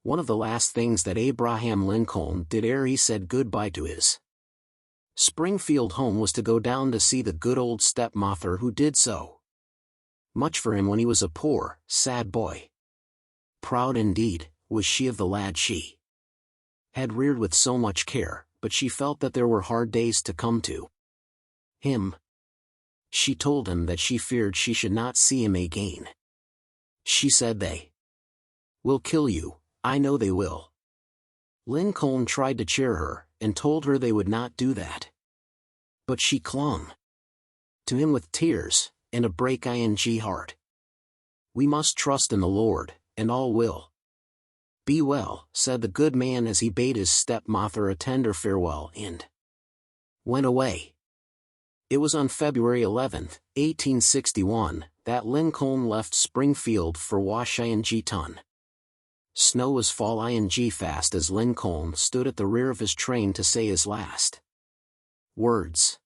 One of the last things that Abraham Lincoln did ere he said goodbye to his Springfield home was to go down to see the good old stepmother who did so much for him when he was a poor, sad boy. Proud indeed was she of the lad she had reared with so much care, but she felt that there were hard days to come to him. She told him that she feared she should not see him again. She said, "They will kill you, I know they will." Lincoln tried to cheer her, and told her they would not do that. But she clung to him with tears, and a break-ing heart. "We must trust in the Lord, and all will be well," said the good man as he bade his stepmother a tender farewell and went away. It was on February 11, 1861, that Lincoln left Springfield for Washington. Snow was falling fast as Lincoln stood at the rear of his train to say his last words.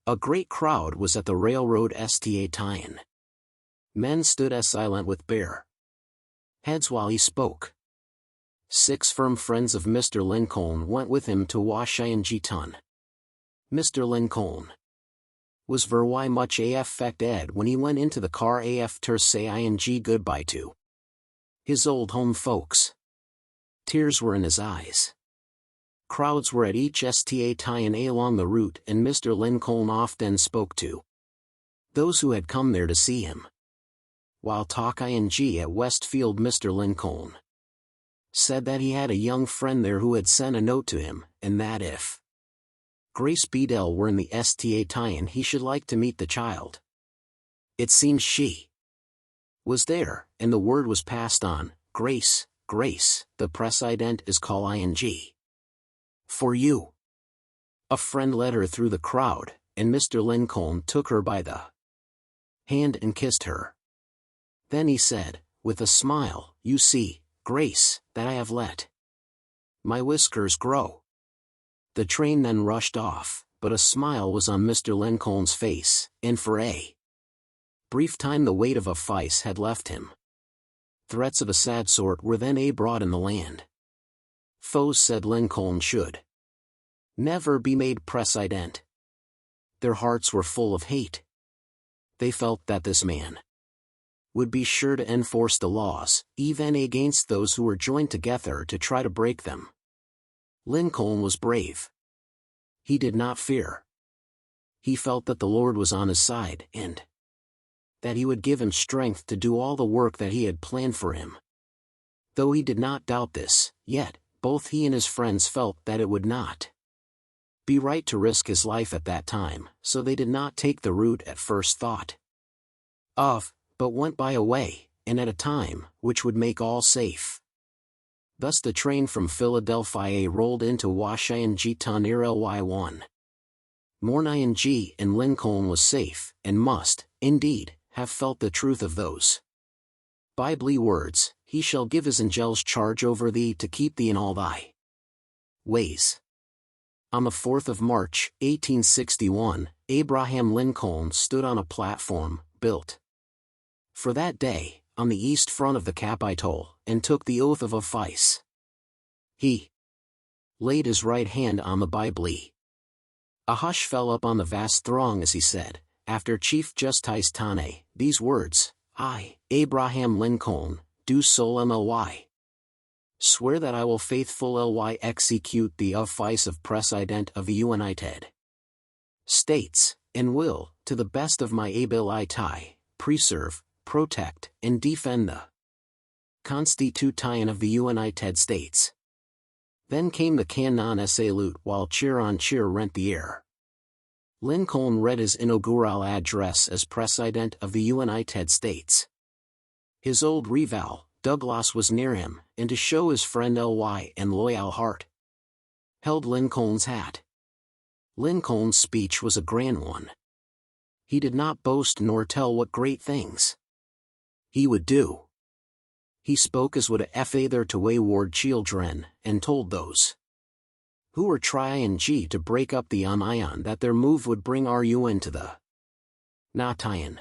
A great crowd was at the railroad station. Men stood as silent with bare heads while he spoke. 6 firm friends of Mr. Lincoln went with him to Washington. Mr. Lincoln was very much affected when he went into the car after saying goodbye to his old home folks. Tears were in his eyes. Crowds were at each station along the route, and Mr. Lincoln often spoke to those who had come there to see him. While talking at Westfield, Mr. Lincoln said that he had a young friend there who had sent a note to him, and that if Grace Bedell were in the station he should like to meet the child. It seems she was there, and the word was passed on. "Grace, Grace, the presiden is calling for you." A friend led her through the crowd, and Mr. Lincoln took her by the hand and kissed her. Then he said, with a smile, "You see, Grace, that I have let my whiskers grow." The train then rushed off, but a smile was on Mr. Lincoln's face, and for a brief time the weight of a vice had left him. Threats of a sad sort were then abroad in the land. Foes said Lincoln should never be made president. Their hearts were full of hate. They felt that this man would be sure to enforce the laws, even against those who were joined together to try to break them. Lincoln was brave. He did not fear. He felt that the Lord was on his side, and that he would give him strength to do all the work that he had planned for him. Though he did not doubt this, yet, both he and his friends felt that it would not be right to risk his life at that time, so they did not take the route at first thought of, but went by a way, and at a time, which would make all safe. Thus the train from Philadelphia rolled into Washington near Ly1. Morning, and Lincoln was safe, and must, indeed, have felt the truth of those Bible words, "He shall give his angels charge over thee to keep thee in all thy ways." On the 4th of March, 1861, Abraham Lincoln stood on a platform, built for that day, on the east front of the Capitol, and took the oath of office. He laid his right hand on the Bible. A hush fell upon the vast throng as he said, after Chief Justice Taney, these words, "I, Abraham Lincoln, do solemnly swear that I will faithfully execute the office of President of the United States, and will, to the best of my ability, preserve, protect, and defend the Constitution of the United States." Then came the cannon salute while cheer on cheer rent the air. Lincoln read his inaugural address as President of the United States. His old rival, Douglas, was near him, and to show his friend Ly and loyal heart, held Lincoln's hat. Lincoln's speech was a grand one. He did not boast nor tell what great things he would do. He spoke as would a father to wayward children, and told those who were trying to break up the union that their move would bring RU into the nation.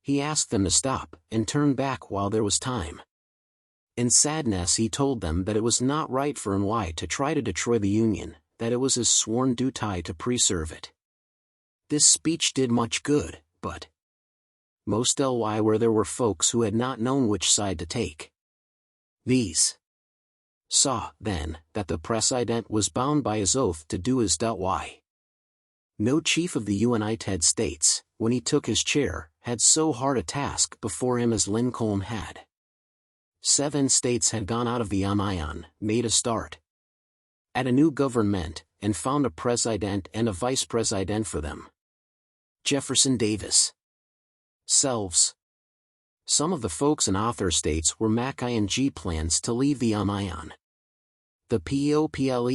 He asked them to stop, and turn back while there was time. In sadness he told them that it was not right for NY to try to destroy the Union, that it was his sworn duty to preserve it. This speech did much good, but most ly where there were folks who had not known which side to take. These saw, then, that the presiden was bound by his oath to do his duty. No chief of the United States, when he took his chair, had so hard a task before him as Lincoln had. 7 states had gone out of the Union, made a start at a new government, and found a president and a vice president for them. Jefferson Davis selves. Some of the folks in other states were making plans to leave the Union. The people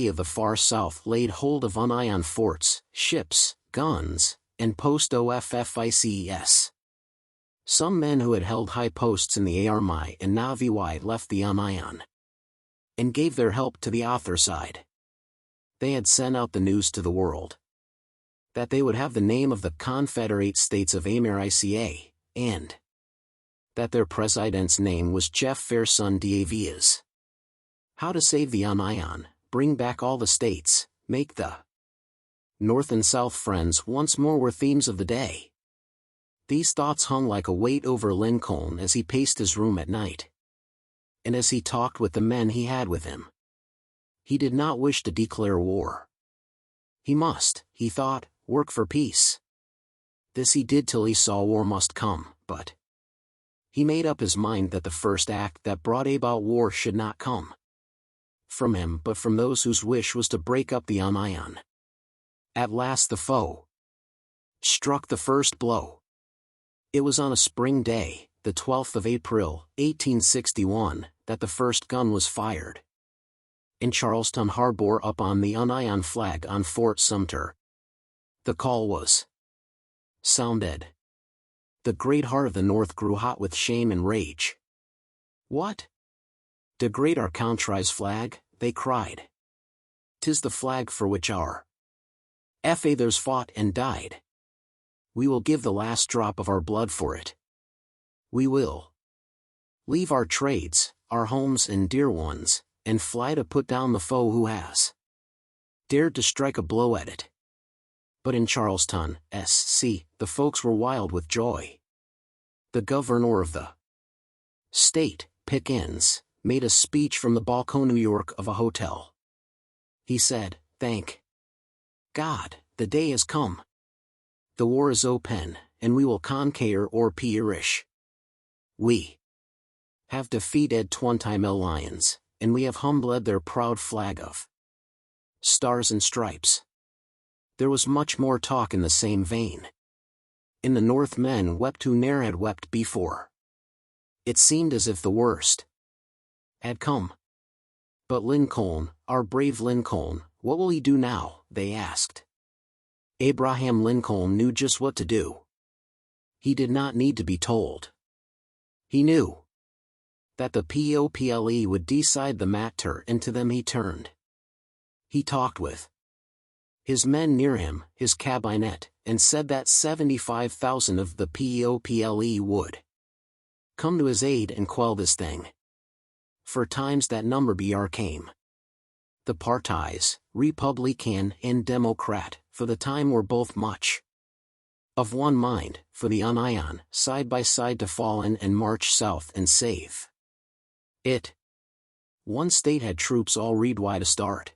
of the far south laid hold of Union forts, ships, guns, and post offices. Some men who had held high posts in the Army and Navy left the Union and gave their help to the other side. They had sent out the news to the world that they would have the name of the Confederate States of America, and that their president's name was Jefferson Davis. How to save the Union, bring back all the states, make the North and South friends once more were themes of the day. These thoughts hung like a weight over Lincoln as he paced his room at night, and as he talked with the men he had with him. He did not wish to declare war. He must, he thought, work for peace. This he did till he saw war must come, but he made up his mind that the first act that brought about war should not come from him but from those whose wish was to break up the Union. At last the foe struck the first blow. It was on a spring day, the 12th of April, 1861, that the first gun was fired. In Charleston Harbor up on the Union flag on Fort Sumter. The call was sounded. The great heart of the North grew hot with shame and rage. What? Degrade our country's flag, they cried. 'Tis the flag for which our fathers fought and died. We will give the last drop of our blood for it. We will leave our trades, our homes and dear ones, and fly to put down the foe who has dared to strike a blow at it. But in Charleston, SC, the folks were wild with joy. The governor of the state, Pickens, made a speech from the balcony New York of a hotel. He said, "Thank God, the day has come. The war is open, and we will conquer or perish. We have defeated 20 millions, and we have humbled their proud flag of stars and stripes." There was much more talk in the same vein. In the North men wept who ne'er had wept before. It seemed as if the worst had come. But Lincoln, our brave Lincoln, what will he do now, they asked. Abraham Lincoln knew just what to do. He did not need to be told. He knew that the people would decide the matter, and to them he turned. He talked with his men near him, his cabinet, and said that 75,000 of the people would come to his aid and quell this thing. For times that number came. The parties, Republican and Democrat, for the time were both much of one mind, for the Union, side by side to fall in and march south and save it. One state had troops all ready to start.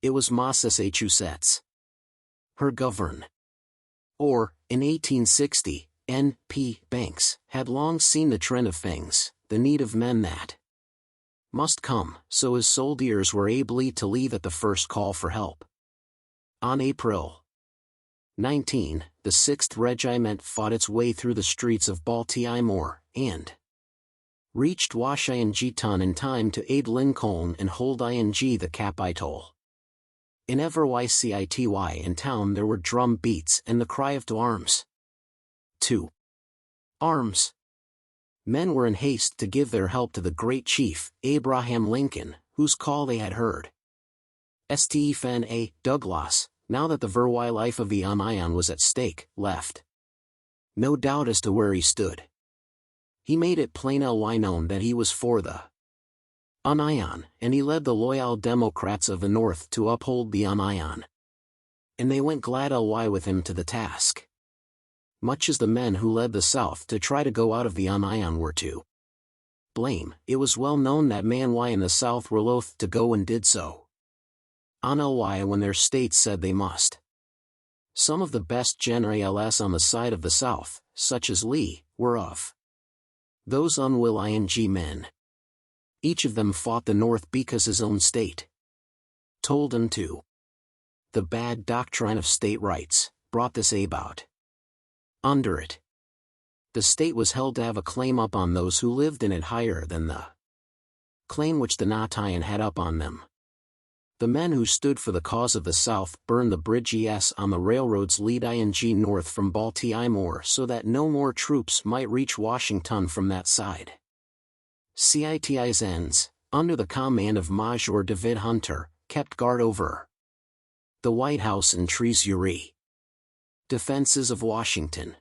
It was Massachusetts. Her governor, or, in 1860, N.P. Banks, had long seen the trend of things, the need of men that must come, so his soldiers were able to leave at the first call for help. On April 19, the 6th Regiment fought its way through the streets of Baltimore, and reached Washington in time to aid Lincoln and hold the Capitol. In every city in town there were drum beats and the cry of "to arms! To arms!" Men were in haste to give their help to the great chief, Abraham Lincoln, whose call they had heard. Stephen A. Douglas, now that the very life of the Union was at stake, left no doubt as to where he stood. He made it plain known that he was for the Union, and he led the loyal Democrats of the North to uphold the Union. And they went glad ly with him to the task. Much as the men who led the South to try to go out of the Union were to blame, it was well known that men in the South were loath to go and did so. On ly when their states said they must. Some of the best generals on the side of the South, such as Lee, were of those unwilling men. Each of them fought the North because his own state told him to. The bad doctrine of state rights brought this about. Under it, the state was held to have a claim up on those who lived in it higher than the claim which the Nation had up on them. The men who stood for the cause of the South burned the bridges on the railroads leading north from Baltimore so that no more troops might reach Washington from that side. Citizens, under the command of Major David Hunter, kept guard over the White House and Treasury defenses of Washington.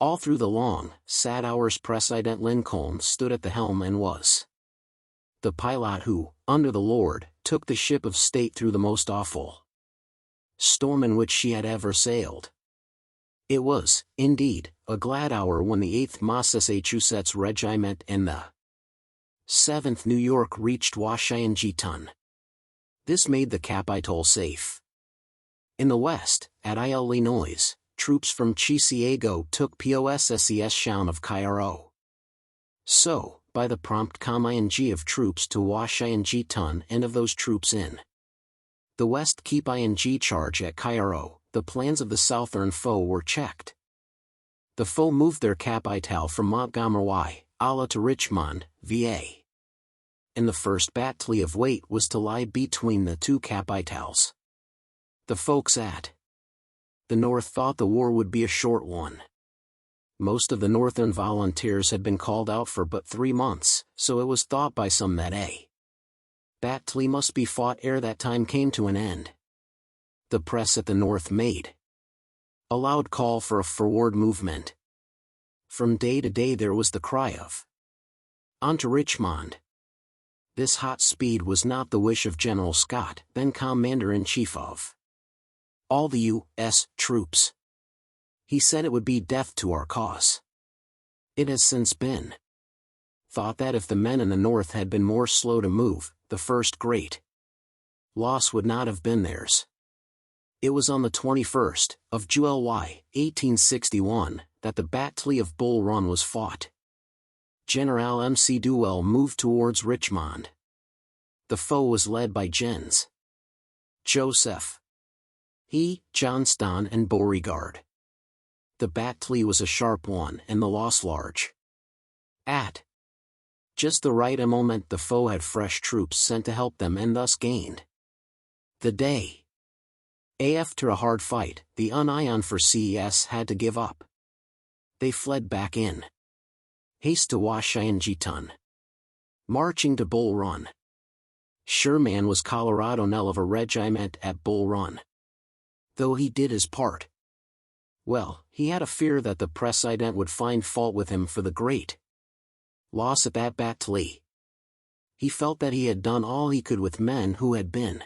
All through the long, sad hours President Lincoln stood at the helm and was the pilot who, under the Lord, took the ship of state through the most awful storm in which she had ever sailed. It was, indeed, a glad hour when the 8th Massachusetts Regiment and the 7th New York reached Washington. This made the capital safe. In the west, at Illinois, troops from Chicago took possession of Cairo. So, by the prompt command of troops to Washington and of those troops in the west keep charge at Cairo, the plans of the southern foe were checked. The foe moved their capital from Montgomery, to Richmond, VA. And the first battle of weight was to lie between the two capitals. The folks at the North thought the war would be a short one. Most of the Northern volunteers had been called out for but 3 months, so it was thought by some that a battle must be fought ere that time came to an end. The press at the North made a loud call for a forward movement. From day to day there was the cry of "On to Richmond." This hot speed was not the wish of General Scott, then Commander-in-Chief of all the U.S. troops. He said it would be death to our cause. It has since been thought that if the men in the North had been more slow to move, the first great loss would not have been theirs. It was on the 21st of July, 1861, that the Battle of Bull Run was fought. General M.C. Duell moved towards Richmond. The foe was led by Gens. Joseph Johnston and Beauregard. The battle was a sharp one and the loss large. At just the right moment the foe had fresh troops sent to help them and thus gained the day. After a hard fight, the Union for CES had to give up. They fled back in haste to Washington. Marching to Bull Run. Sherman was Colonel of a regiment at Bull Run. Though he did his part well, he had a fear that the President would find fault with him for the great loss at that battle. He felt that he had done all he could with men who had been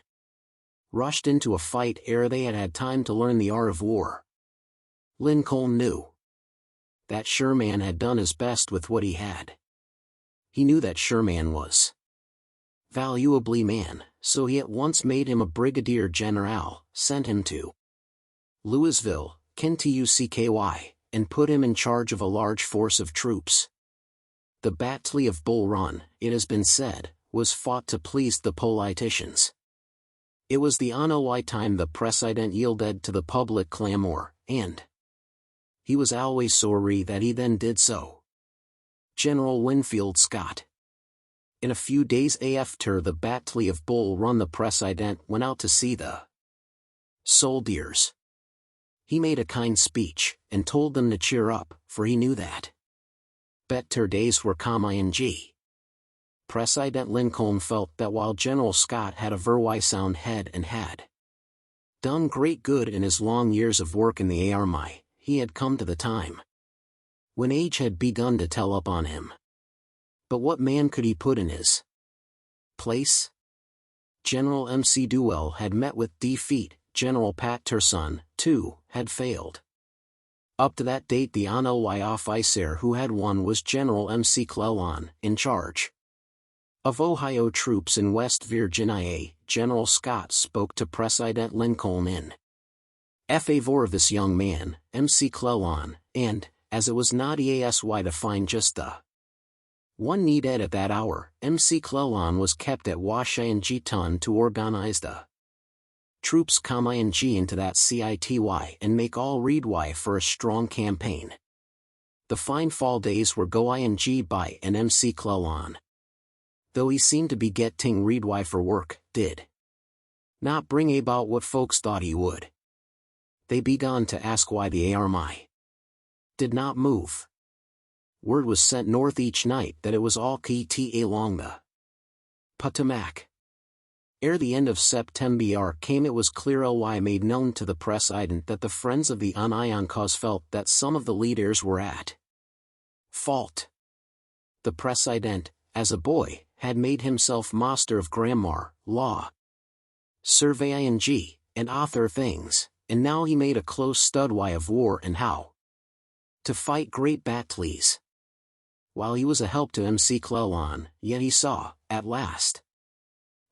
rushed into a fight ere they had had time to learn the art of war. Lincoln knew that Sherman had done his best with what he had. He knew that Sherman was valuably man, so he at once made him a brigadier general, sent him to Louisville, Kentucky, and put him in charge of a large force of troops. The Battle of Bull Run, it has been said, was fought to please the politicians. It was the only time the President yielded to the public clamor, and he was always sorry that he then did so. General Winfield Scott. In a few days after the Battle of Bull Run the President went out to see the soldiers. He made a kind speech, and told them to cheer up, for he knew that better days were coming. President Lincoln felt that while General Scott had a very sound head and had done great good in his long years of work in the army, he had come to the time when age had begun to tell up on him. But what man could he put in his place? General M.C. Duell had met with defeat. General Patterson, too, had failed. Up to that date the only officer who had won was General M.C. Clellan, in charge of Ohio troops in West Virginia. General Scott spoke to President Lincoln in favor of this young man, M.C. Clellan, and, as it was not easy to find just the one needed at that hour, M.C. Clellan was kept at Washington to organize the troops into that city and make all ready for a strong campaign. The fine fall days were going by and M.C. Clellan, though he seemed to be getting ready for work, did not bring about what folks thought he would. They began to ask why the army did not move. Word was sent north each night that it was all KTA along the Potomac. Ere the end of September came it was clear ly made known to the president that the friends of the Union cause felt that some of the leaders were at fault. The president, as a boy, had made himself master of grammar, law, surveying, and other things, and now he made a close study of war and how to fight great battles. While he was a help to M.C. Clellan, yet he saw, at last,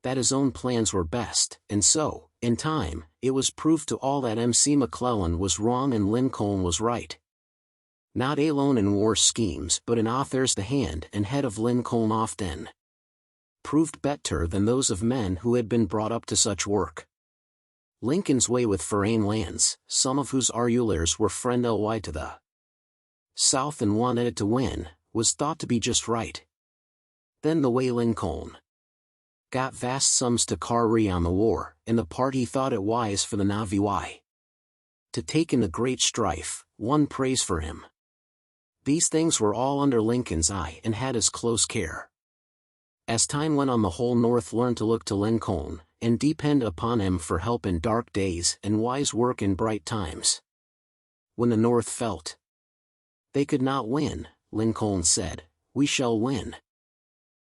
that his own plans were best, and so, in time, it was proved to all that M.C. McClellan was wrong and Lincoln was right. Not alone in war schemes but in authors the hand and head of Lincoln often proved better than those of men who had been brought up to such work. Lincoln's way with foreign lands, some of whose rulers were friendly to the South and wanted it to win, was thought to be just right. Then the way Lincoln got vast sums to carry on the war, and the party thought it wise for the Navy to take in the great strife, won praise for him. These things were all under Lincoln's eye and had his close care. As time went on the whole North learned to look to Lincoln, and depend upon him for help in dark days and wise work in bright times. When the North felt they could not win, Lincoln said, "We shall win."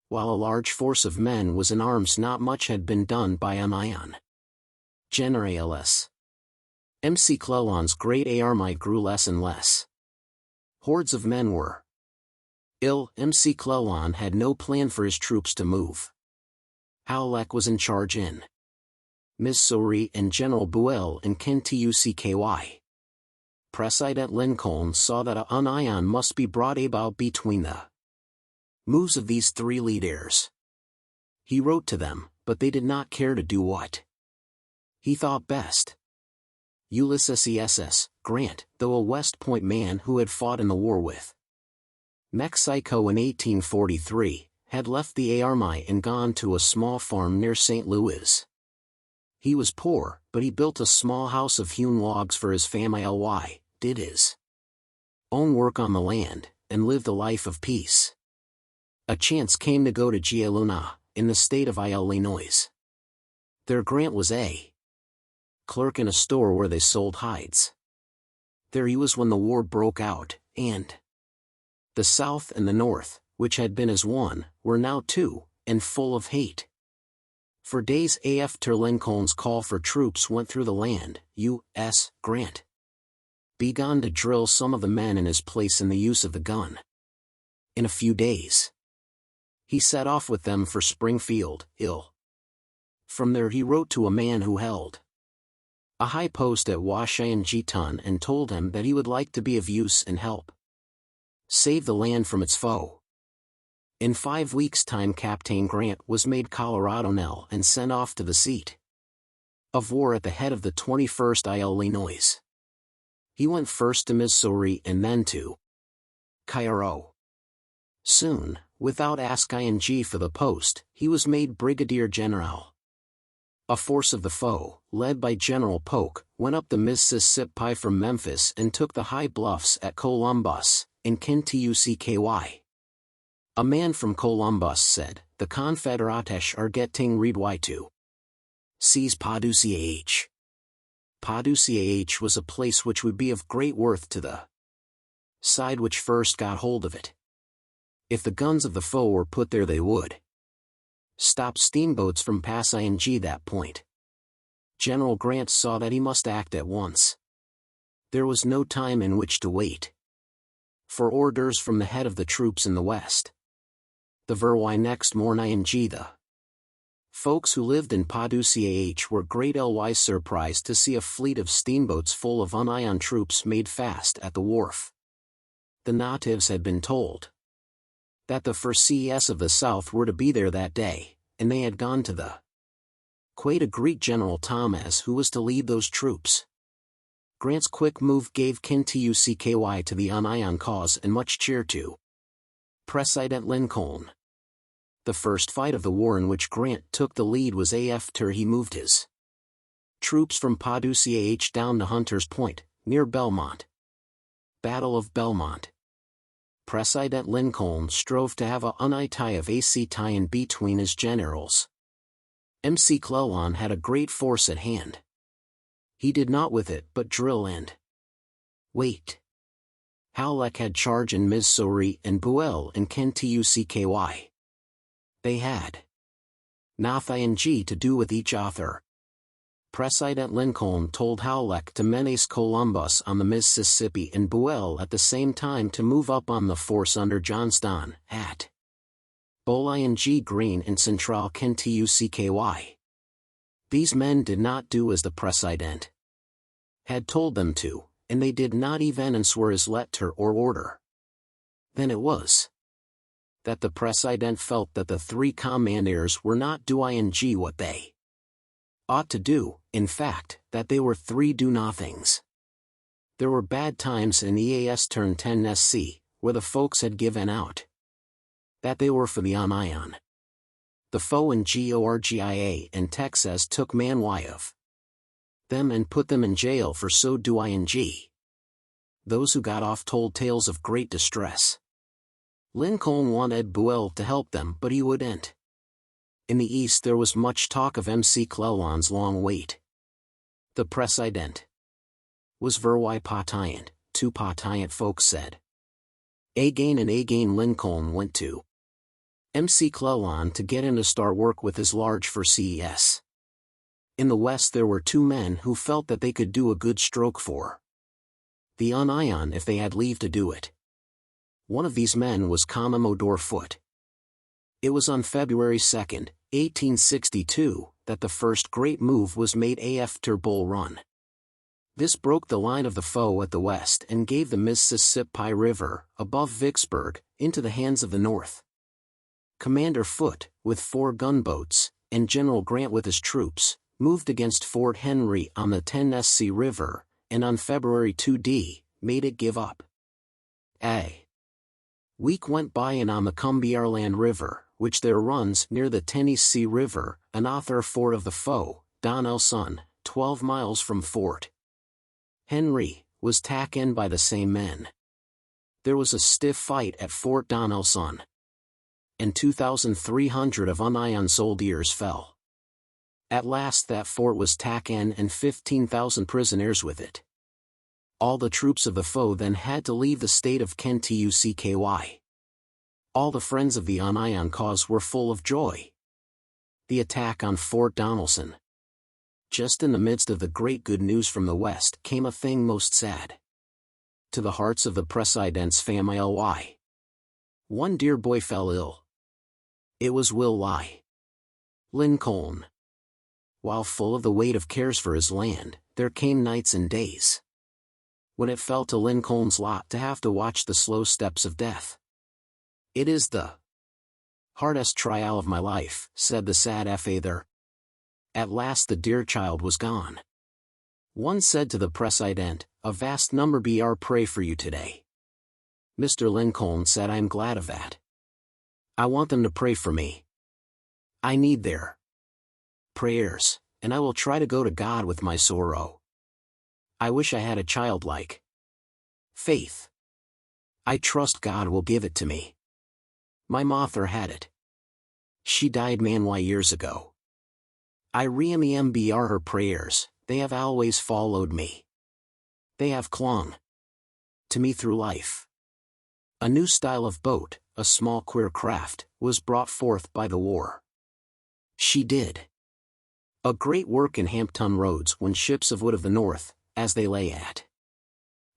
While a large force of men was in arms not much had been done by Union generals. M.C. Clellan's great army grew less and less. Hordes of men were ill. M.C. Clellan had no plan for his troops to move. Halleck was in charge in Missouri and General Buell in Kentucky. President Lincoln saw that a union must be brought about between the moves of these three leaders. He wrote to them, but they did not care to do what he thought best. Ulysses S. Grant, though a West Point man who had fought in the war with Mexico in 1843, had left the army and gone to a small farm near St. Louis. He was poor, but he built a small house of hewn logs for his family, did his own work on the land, and lived a life of peace. A chance came to go to Galena, in the state of Illinois. There Grant was a clerk in a store where they sold hides. There he was when the war broke out, and the South and the North, which had been as one, were now two, and full of hate. For days after Lincoln's call for troops went through the land, U.S. Grant began to drill some of the men in his place in the use of the gun. In a few days, he set off with them for Springfield, Ill. From there he wrote to a man who held a high post at Washington and told him that he would like to be of use and help save the land from its foe. In 5 weeks' time Captain Grant was made Colonel and sent off to the seat of war at the head of the 21st Illinois. He went first to Missouri and then to Cairo. Soon, without asking for the post, he was made Brigadier General. A force of the foe, led by General Polk, went up the Mississippi from Memphis and took the high bluffs at Columbus, in Kentucky. A man from Columbus said, "The Confederates are getting ready to seize Paducah." Paducah was a place which would be of great worth to the side which first got hold of it. If the guns of the foe were put there they would stopped steamboats from passing that point. General Grant saw that he must act at once. There was no time in which to wait. For orders from the head of the troops in the west. The very next morning the folks who lived in Paducah were greatly surprised to see a fleet of steamboats full of Union troops made fast at the wharf. The natives had been told that the first CS of the South were to be there that day, and they had gone to the quay to greet General Thomas, who was to lead those troops. Grant's quick move gave Kentucky to the Union cause and much cheer to President Lincoln. The first fight of the war in which Grant took the lead was after he moved his troops from Paducah down to Hunter's Point, near Belmont. Battle of Belmont. President Lincoln strove to have a unity of AC tie-in between his generals. McClellan had a great force at hand. He did not with it but drill and wait. Halleck had charge in Missouri and Buell in Kentucky. They had nothing to do with each other. President Lincoln told Halleck to menace Columbus on the Mississippi and Buell at the same time to move up on the force under Johnston at Bowling Green in central Kentucky. These men did not do as the President had told them to, and they did not even answer his letter or order. Then it was that the President felt that the three commanders were not doing what they ought to do, in fact, that they were three do-nothings. There were bad times in Eastern Tennessee, where the folks had given out that they were for the Union. The foe in Georgia and Texas took manway of them and put them in jail for so doing. Those who got off told tales of great distress. Lincoln wanted Buell to help them, but he wouldn't. In the East there was much talk of McClellan's long wait. The President was very patient, two patient folks said. Again and again Lincoln went to McClellan to get him to start work with his large for CES. In the West there were two men who felt that they could do a good stroke for the Union if they had leave to do it. One of these men was Commodore Foote. It was on February 2, 1862, that the first great move was made after Bull Run. This broke the line of the foe at the west and gave the Mississippi River, above Vicksburg, into the hands of the North. Commander Foote, with 4 gunboats, and General Grant with his troops, moved against Fort Henry on the Tennessee River, and on February 2 made it give up. A week went by and on the Cumberland River, which there runs near the Tennessee River, another fort of the foe, Donelson, 12 miles from Fort Henry, was taken by the same men. There was a stiff fight at Fort Donelson, and 2,300 of Union soldiers fell. At last that fort was taken and 15,000 prisoners with it. All the troops of the foe then had to leave the state of Kentucky. All the friends of the Union cause were full of joy. The attack on Fort Donelson. Just in the midst of the great good news from the West came a thing most sad to the hearts of the President's family. One dear boy fell ill. It was Will Lincoln. While full of the weight of cares for his land, there came nights and days when it fell to Lincoln's lot to have to watch the slow steps of death. "It is the hardest trial of my life," said the sad father. At last the dear child was gone. One said to the President, "A vast number pray for you today." Mr. Lincoln said, "I am glad of that. I want them to pray for me. I need their prayers, and I will try to go to God with my sorrow. I wish I had a childlike faith. I trust God will give it to me. My mother had it. She died years ago. I remember her prayers, they have always followed me. They have clung to me through life." A new style of boat, a small queer craft, was brought forth by the war. She did a great work in Hampton Roads when ships of wood of the north, as they lay at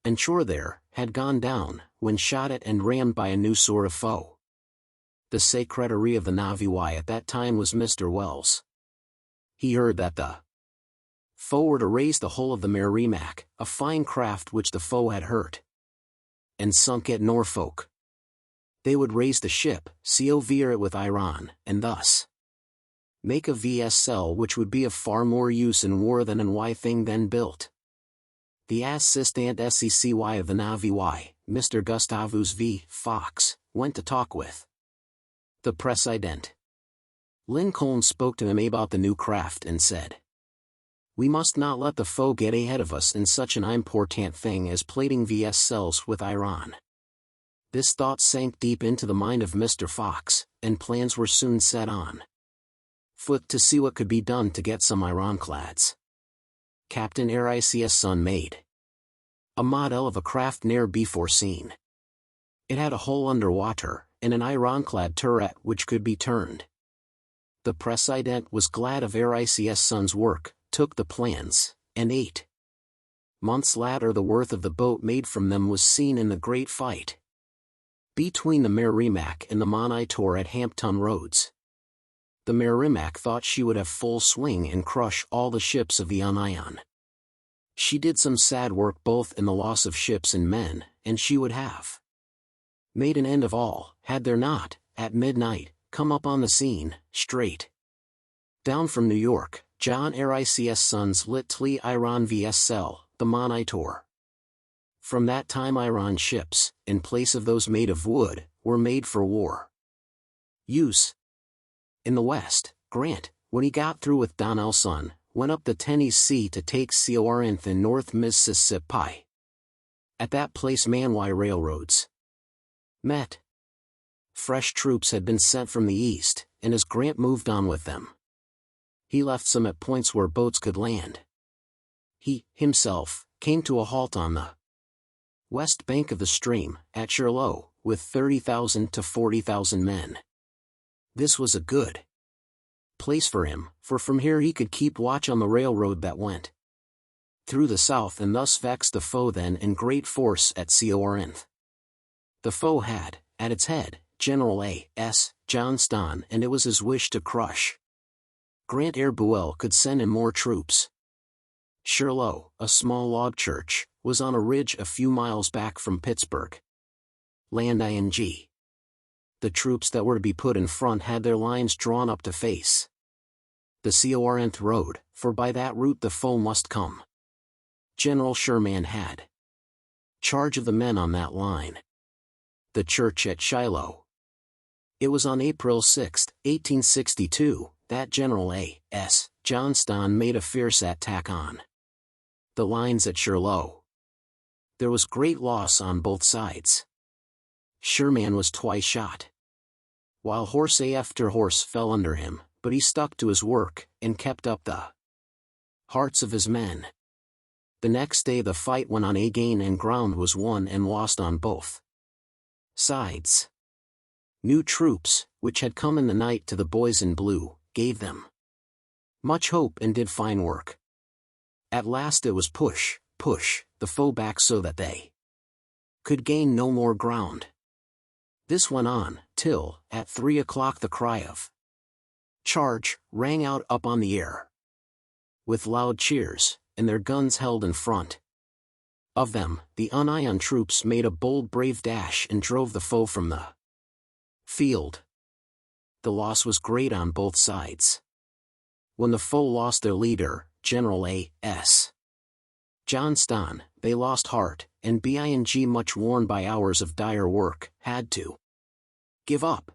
and shore there, had gone down, when shot at and rammed by a new sort of foe. The secretary of the Navy at that time was Mr. Wells. He heard that the foe were to raise the hull of the Merrimac, a fine craft which the foe had hurt and sunk at Norfolk. They would raise the ship, cover it with iron, and thus make a vessel which would be of far more use in war than an thing then built. The assistant sec of the Navy, Mr. Gustavus V. Fox, went to talk with the President. Lincoln spoke to him about the new craft and said, "We must not let the foe get ahead of us in such an important thing as plating vessels with iron." This thought sank deep into the mind of Mr. Fox, and plans were soon set on foot to see what could be done to get some ironclads. Captain Rice's son made a model of a craft ne'er before seen. It had a hull under water, and an ironclad turret which could be turned. The President was glad of Rice's son's work, took the plans, and 8 months later the worth of the boat made from them was seen in the great fight between the Merrimac and the Monitor at Hampton Roads. The Merrimac thought she would have full swing and crush all the ships of the Union. She did some sad work both in the loss of ships and men, and she would have made an end of all, had there not, at midnight, come up on the scene, straight down from New York, John Rice's son's Little Iron vessel, the Monitor. From that time iron ships, in place of those made of wood, were made for war use. In the West, Grant, when he got through with Donelson, went up the Tennessee to take Corinth in North Mississippi. At that place Manway railroads met. Fresh troops had been sent from the east, and as Grant moved on with them, he left some at points where boats could land. He, himself, came to a halt on the west bank of the stream, at Shiloh, with 30,000 to 40,000 men. This was a good place for him, for from here he could keep watch on the railroad that went through the south and thus vex the foe then in great force at Corinth. The foe had, at its head, General A.S. Johnston, and it was his wish to crush Grant ere Buell could send him more troops. Shiloh, a small log church, was on a ridge a few miles back from Pittsburgh. Land ing. The troops that were to be put in front had their lines drawn up to face the Corinth road, for by that route the foe must come. General Sherman had charge of the men on that line. The church at Shiloh. It was on April 6, 1862, that General A.S. Johnston made a fierce attack on the lines at Shiloh. There was great loss on both sides. Sherman was twice shot, while horse after horse fell under him, but he stuck to his work, and kept up the hearts of his men. The next day the fight went on again and ground was won and lost on both sides. New troops, which had come in the night to the boys in blue, gave them much hope and did fine work. At last it was push the foe back so that they could gain no more ground. This went on, till, at 3 o'clock the cry of "Charge!" rang out up on the air, with loud cheers, and their guns held in front of them. The Union troops made a bold brave dash and drove the foe from the field. The loss was great on both sides. When the foe lost their leader, General A.S. Johnston, they lost heart, and being much worn by hours of dire work, had to give up.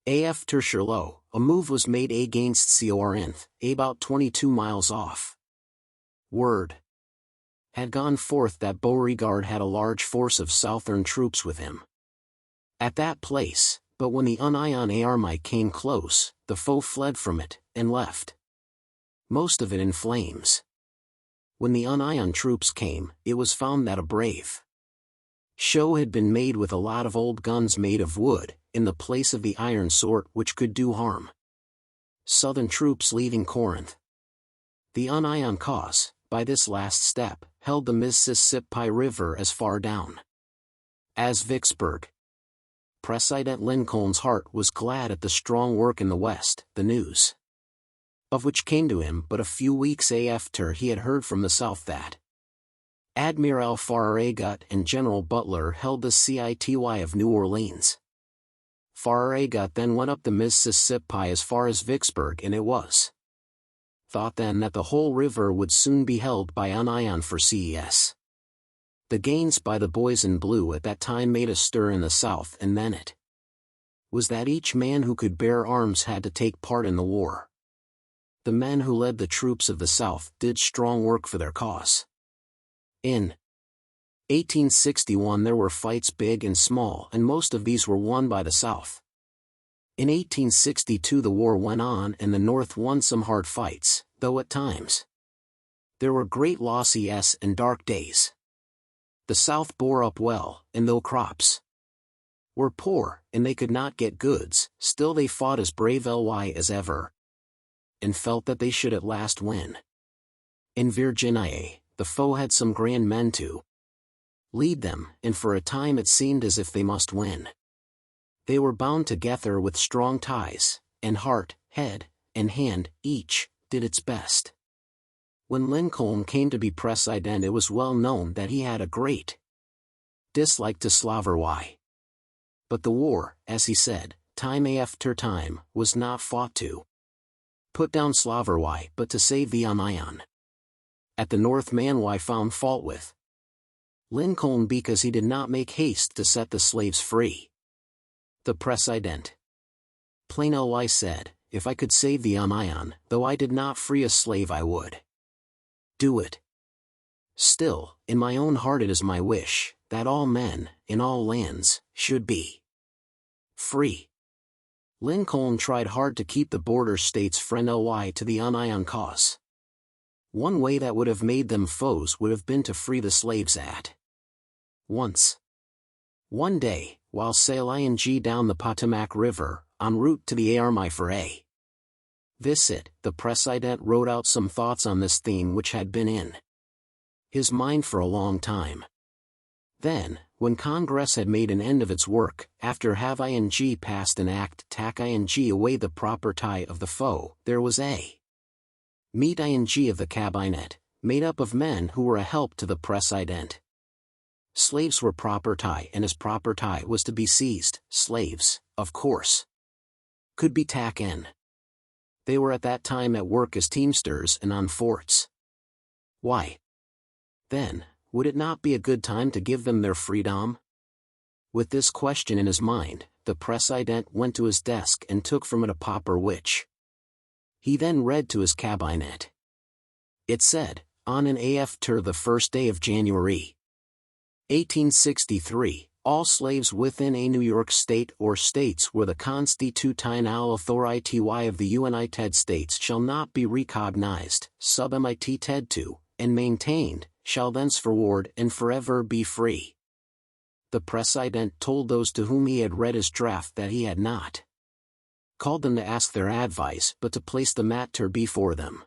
After Shiloh, a move was made against Corinth, about 22 miles off. Word had gone forth that Beauregard had a large force of Southern troops with him at that place, but when the Union army came close, the foe fled from it, and left most of it in flames. When the Union troops came, it was found that a brave show had been made with a lot of old guns made of wood, in the place of the iron sort which could do harm. Southern troops leaving Corinth. The Union cause, by this last step, held the Mississippi River as far down as Vicksburg. President Lincoln's heart was glad at the strong work in the West, the news of which came to him but a few weeks after he had heard from the South that Admiral Farragut and General Butler held the city of New Orleans. Farragut then went up the Mississippi as far as Vicksburg, and it was thought then that the whole river would soon be held by Union for CES. The gains by the boys in blue at that time made a stir in the South, and then it was that each man who could bear arms had to take part in the war. The men who led the troops of the South did strong work for their cause. In 1861 there were fights big and small, and most of these were won by the South. In 1862 the war went on and the North won some hard fights, though at times there were great losses and dark days. The South bore up well, and though crops were poor and they could not get goods, still they fought as bravely as ever, and felt that they should at last win. In Virginia, the foe had some grand men to lead them, and for a time it seemed as if they must win. They were bound together with strong ties, and heart, head, and hand, each did its best. When Lincoln came to be president, it was well known that he had a great dislike to slavery. But the war, as he said, time after time, was not fought to put down slavery but to save the Union. At the North man found fault with Lincoln because he did not make haste to set the slaves free. The president plainly said, "If I could save the Union, though I did not free a slave, I would do it. Still, in my own heart it is my wish, that all men, in all lands, should be free." Lincoln tried hard to keep the border states friendly to the Union cause. One way that would have made them foes would have been to free the slaves at once. One day, while sailing down the Potomac River, en route to the army for a visit, the president wrote out some thoughts on this theme which had been in his mind for a long time. Then, when Congress had made an end of its work, after having passed an act taking away the property of the foe, there was a meeting of the cabinet, made up of men who were a help to the president. Slaves were property, and as property was to be seized, slaves, of course, could be taken. They were at that time at work as teamsters and on forts. Why, then, would it not be a good time to give them their freedom? With this question in his mind, the president went to his desk and took from it a paper which he then read to his cabinet. It said, "On and after the first day of January, 1863, all slaves within a New York state or states where the constitutional authority of the United States shall not be recognized, submitted to, and maintained, shall thenceforward and forever be free." The president told those to whom he had read his draft that he had not called them to ask their advice but to place the matter before them.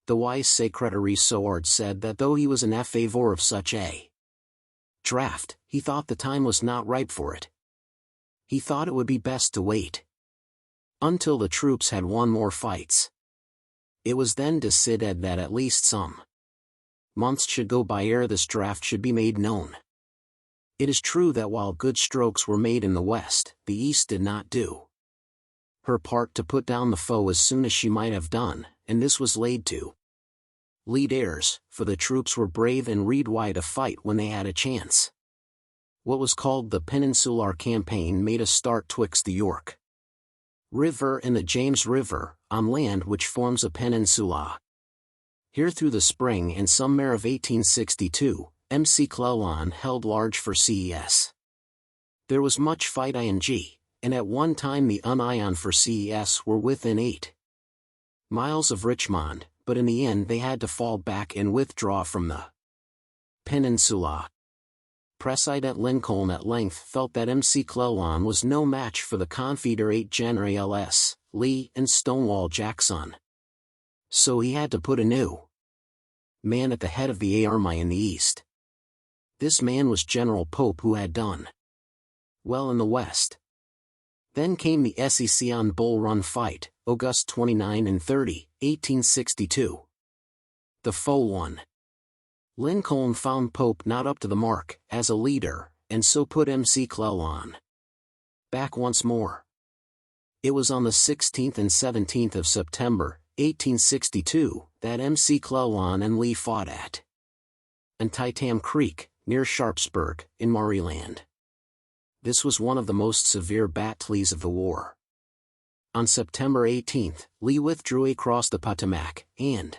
The wise Secretary Seward said that though he was in favor of such a draft, he thought the time was not ripe for it. He thought it would be best to wait until the troops had won more fights. It was then decided that at least some months should go by ere this draft should be made known. It is true that while good strokes were made in the West, the East did not do her part to put down the foe as soon as she might have done, and this was laid to leaders, for the troops were brave and ready to fight when they had a chance. What was called the Peninsular Campaign made a start twixt the York River and the James River, on land which forms a peninsula. Here through the spring and summer of 1862, McClellan held large for CES. There was much fighting, and at one time the Union for CES were within 8 miles of Richmond, but in the end they had to fall back and withdraw from the peninsula. President Lincoln at length felt that McClellan was no match for the Confederate Generals, Lee and Stonewall Jackson. So he had to put a new man at the head of the army in the East. This man was General Pope, who had done well in the West. Then came the Secession Bull Run fight, August 29 and 30, 1862. The foe won. Lincoln found Pope not up to the mark as a leader, and so put McClellan back once more. It was on the 16th and 17th of September, 1862, that McClellan and Lee fought at Antietam Creek, near Sharpsburg, in Maryland. This was one of the most severe battles of the war. On September 18, Lee withdrew across the Potomac, and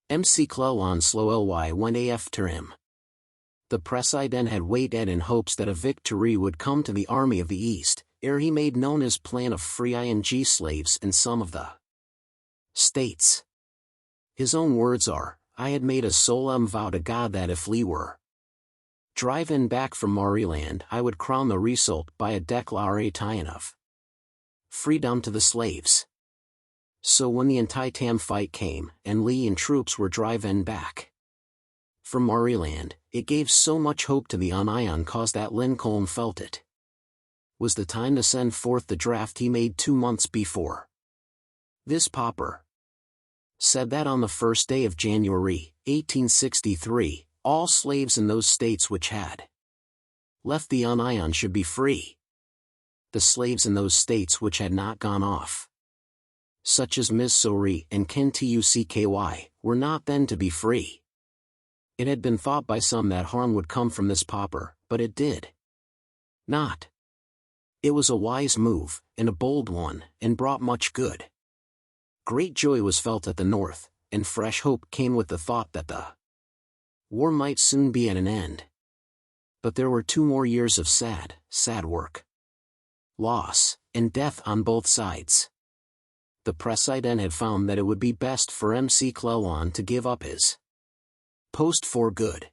McClellan slowly went after him. The President had waited in hopes that a victory would come to the Army of the East, ere he made known his plan of freeing slaves in some of the states. His own words are, "I had made a solemn vow to God that if Lee were driven back from Maryland, I would crown the result by a declaration of freedom to the slaves." So when the Antietam fight came, and Lee and troops were driven back from Maryland, it gave so much hope to the Union cause that Lincoln felt it was the time to send forth the draft he made 2 months before. This pauper said that on the first day of January, 1863, all slaves in those states which had left the Union should be free. The slaves in those states which had not gone off, such as Missouri and Kentucky, were not then to be free. It had been thought by some that harm would come from this pauper, but it did not. It was a wise move, and a bold one, and brought much good. Great joy was felt at the North, and fresh hope came with the thought that the war might soon be at an end. But there were 2 more years of sad work, loss, and death on both sides. The President had found that it would be best for McClellan to give up his post for good.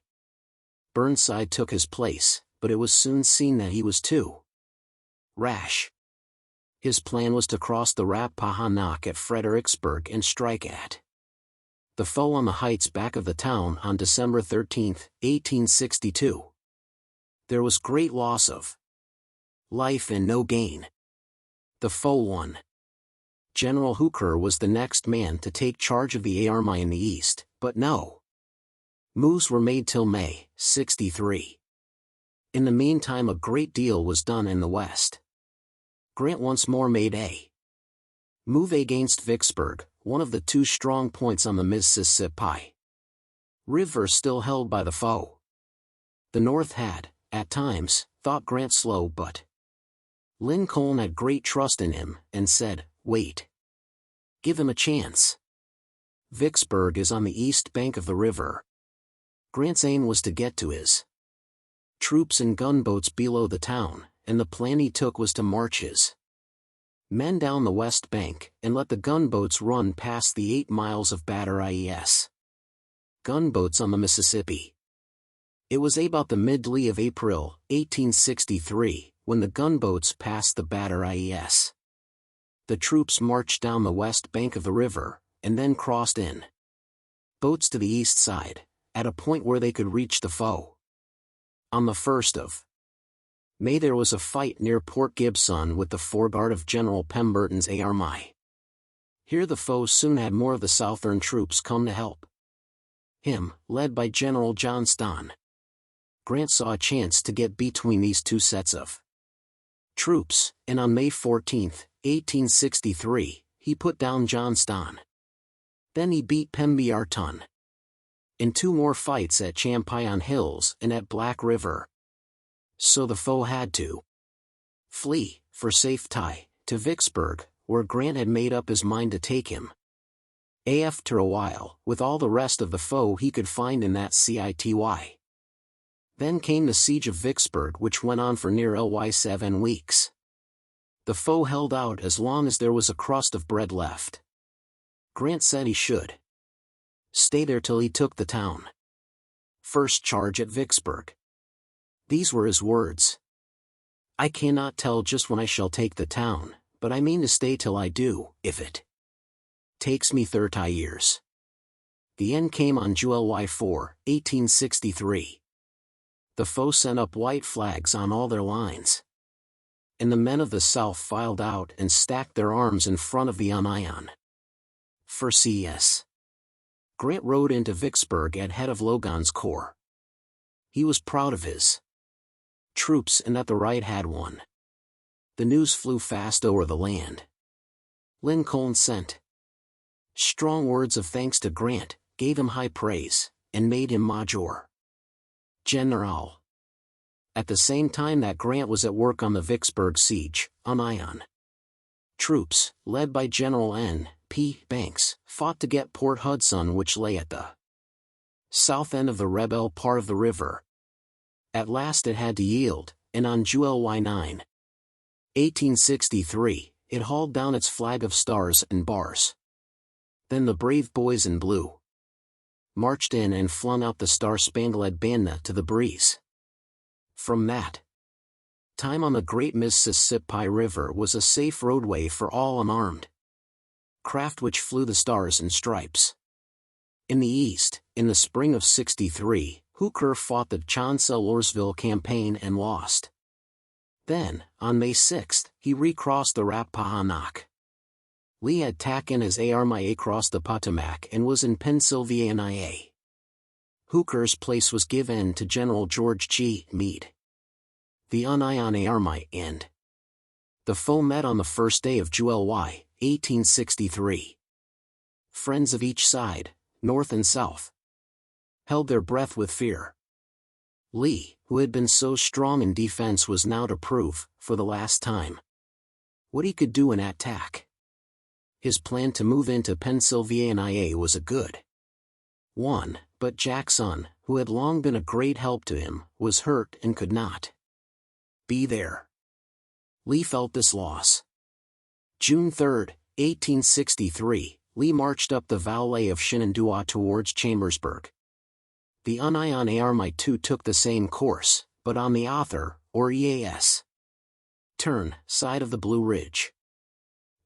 Burnside took his place, but it was soon seen that he was too rash. His plan was to cross the Rappahannock at Fredericksburg and strike at the foe on the heights back of the town on December 13, 1862. There was great loss of life and no gain. The foe won. General Hooker was the next man to take charge of the army in the East, but no moves were made till May, 63. In the meantime a great deal was done in the West. Grant once more made a move against Vicksburg, one of the 2 strong points on the Mississippi River still held by the foe. The North had, at times, thought Grant slow, but Lincoln had great trust in him, and said, "Wait. Give him a chance. Vicksburg is on the east bank of the river." Grant's aim was to get to his troops in gunboats below the town, and the plan he took was to march his men down the west bank, and let the gunboats run past the 8 miles of batteries. Gunboats on the Mississippi. It was about the middle of April, 1863, when the gunboats passed the batteries. The troops marched down the west bank of the river, and then crossed in boats to the east side, at a point where they could reach the foe. On the 1st of May there was a fight near Port Gibson with the foreguard of General Pemberton's army. Here the foe soon had more of the Southern troops come to help him, led by General Johnston. Grant saw a chance to get between these 2 sets of troops, and on May 14, 1863, he put down Johnston. Then he beat Pemberton in 2 more fights at Champion Hills and at Black River. So the foe had to flee, for safety, to Vicksburg, where Grant had made up his mind to take him. After a while, with all the rest of the foe he could find in that city. Then came the siege of Vicksburg, which went on for near 7 weeks. The foe held out as long as there was a crust of bread left. Grant said he should stay there till he took the town. First charge at Vicksburg. These were his words. "I cannot tell just when I shall take the town, but I mean to stay till I do, if it takes me 30 years." The end came on July 4, 1863. The foe sent up white flags on all their lines, and the men of the South filed out and stacked their arms in front of the Union. For C.S. Grant rode into Vicksburg at head of Logan's corps. He was proud of his troops and that the right had won. The news flew fast over the land. Lincoln sent strong words of thanks to Grant, gave him high praise, and made him Major General. At the same time that Grant was at work on the Vicksburg siege, Union troops, led by General N. P. Banks, fought to get Port Hudson, which lay at the south end of the rebel part of the river. At last it had to yield, and on July 9, 1863, it hauled down its flag of stars and bars. Then the brave boys in blue marched in and flung out the star-spangled banner to the breeze. From that time on, the great Mississippi River was a safe roadway for all unarmed craft which flew the stars and stripes. In the East, in the spring of '63, Hooker fought the Chancellorsville campaign and lost. Then, on May 6, he recrossed the Rappahannock. Lee had taken his army across the Potomac and was in Pennsylvania. Hooker's place was given to General George G. Meade. The Union Army and the foe met on the first day of July, 1863. Friends of each side, North and South, held their breath with fear. Lee, who had been so strong in defense, was now to prove, for the last time, what he could do in attack. His plan to move into Pennsylvania was a good one, but Jackson, who had long been a great help to him, was hurt and could not be there. Lee felt this loss. June 3, 1863, Lee marched up the Valley of Shenandoah towards Chambersburg. The Union Army too took the same course, but on the Arthur, or EAS, turn side of the Blue Ridge.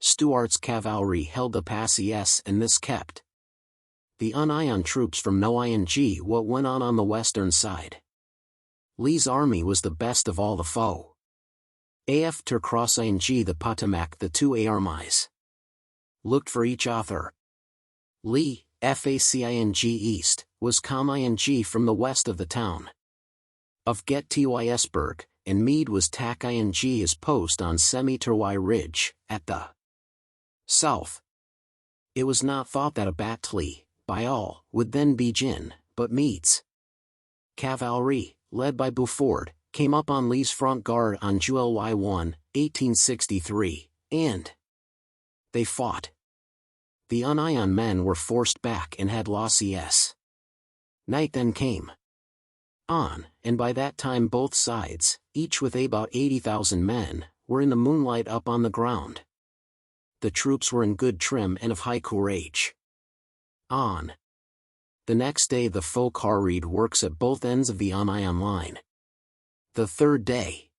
Stuart's cavalry held the pass ES, and this kept the Union troops from knowing what went on the western side. Lee's army was the best of all the foe. After crossing the Potomac, the two armies looked for each other. Lee, facing east, was coming from the west of the town of Gettysburg, and Meade was taking his post on Semi-Terway Ridge, at the south. It was not thought that a battle, by all, would then begin, but Meade's cavalry, led by Buford, came up on Lee's front guard on July 1, 1863, and they fought. The Union men were forced back and had losses. Night then came on, and by that time both sides, each with about 80,000 men, were in the moonlight up on the ground. The troops were in good trim and of high courage. On the next day the foe carried works at both ends of the Union line. The third day,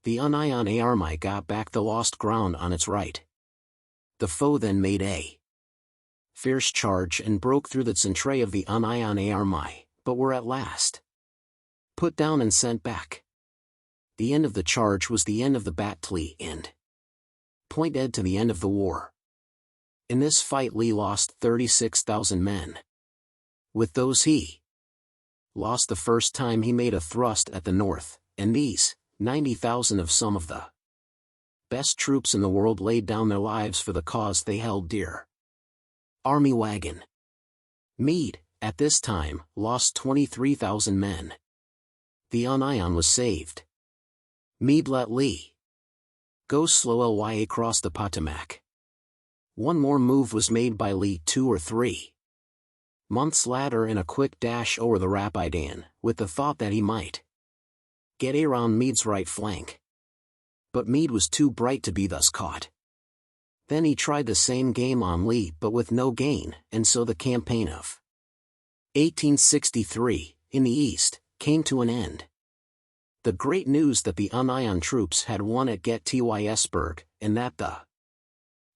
the Union army got back the lost ground on its right. The foe then made a fierce charge and broke through the centre of the Union army, but were at last put down and sent back. The end of the charge was the end of the battle and pointed to the end of the war. In this fight Lee lost 36,000 men. With those he lost the first time he made a thrust at the north, and these, 90,000 of some of the best troops in the world laid down their lives for the cause they held dear. Army wagon. Meade, at this time, lost 23,000 men. The Union was saved. Meade let Lee go slowly across the Potomac. One more move was made by Lee 2 or 3 months later in a quick dash over the Rapidan, with the thought that he might get around Meade's right flank. But Meade was too bright to be thus caught. Then he tried the same game on Lee but with no gain, and so the campaign of 1863, in the East, came to an end. The great news that the Union troops had won at Gettysburg, and that the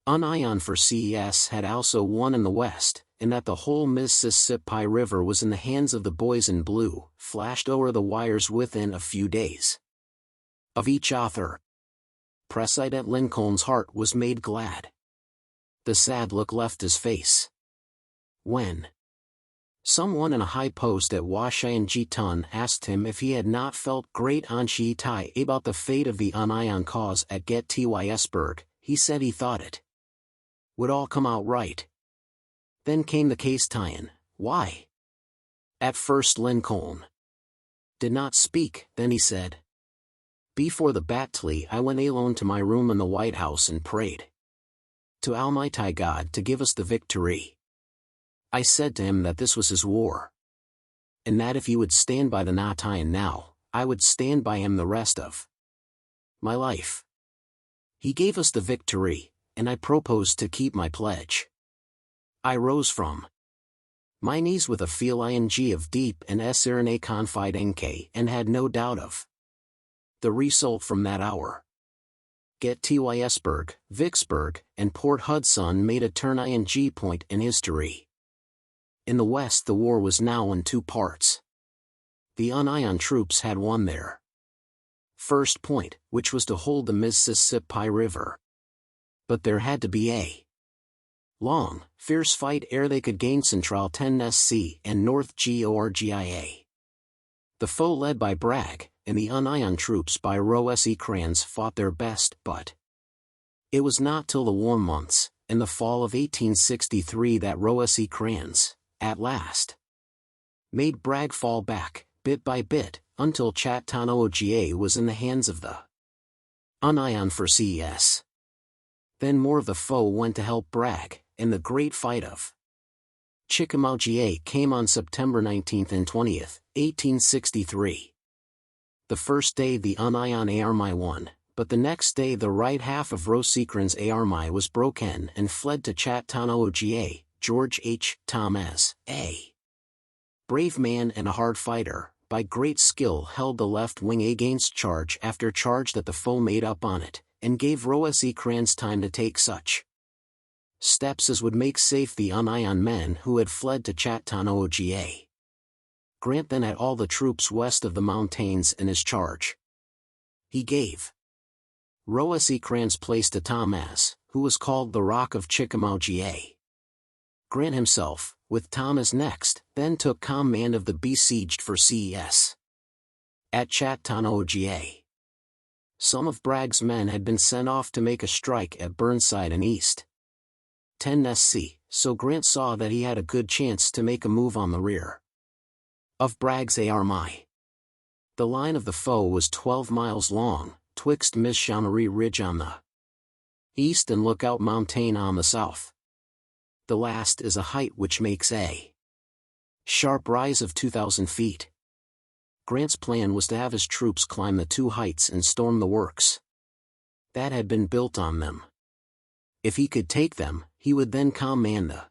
Union for CES had also won in the West, and that the whole Mississippi River was in the hands of the boys in blue, flashed over the wires within a few days. Of each author, President Lincoln's heart was made glad. The sad look left his face. When someone in a high post at Washington asked him if he had not felt great anxiety about the fate of the Union cause at Gettysburg, he said he thought it would all come out right. Then came the case tie-in. Why? At first Lincoln did not speak, then he said, "Before the battle I went alone to my room in the White House and prayed to Almighty God to give us the victory. I said to him that this was his war, and that if he would stand by the Union now, I would stand by him the rest of my life. He gave us the victory, and I proposed to keep my pledge. I rose from my knees with a feeling of deep and serenade confidence and had no doubt of the result from that hour. Gettysburg, Vicksburg, and Port Hudson made a turning point in history. In the West the war was now in two parts. The Union troops had won their first point, which was to hold the Mississippi River. But there had to be a long, fierce fight ere they could gain Central Tennessee and North Georgia. The foe led by Bragg, and the Union troops by Rosecrans fought their best, but it was not till the warm months, in the fall of 1863 that Rosecrans, at last, made Bragg fall back, bit by bit, until Chattanooga was in the hands of the Union for CES. Then more of the foe went to help Bragg, and the great fight of Chickamauga came on September 19 and 20, 1863. The first day the Union Army won, but the next day the right half of Rosecrans' army was broken and fled to Chattanooga. George H. Thomas, a brave man and a hard fighter, by great skill held the left wing against charge after charge that the foe made up on it, and gave Rosecrans time to take such steps as would make safe the Union men who had fled to Chattanooga. Grant then had all the troops west of the mountains in his charge. He gave Rosecrans' place to Thomas, who was called the Rock of Chickamauga. Grant himself, with Thomas next, then took command of the besieged for CES at Chattanooga. Some of Bragg's men had been sent off to make a strike at Burnside in East Tennessee, so Grant saw that he had a good chance to make a move on the rear of Bragg's army. The line of the foe was 12 miles long, twixt Missionary Ridge on the east and Lookout Mountain on the south. The last is a height which makes a sharp rise of 2,000 feet. Grant's plan was to have his troops climb the two heights and storm the works that had been built on them. If he could take them, he would then command the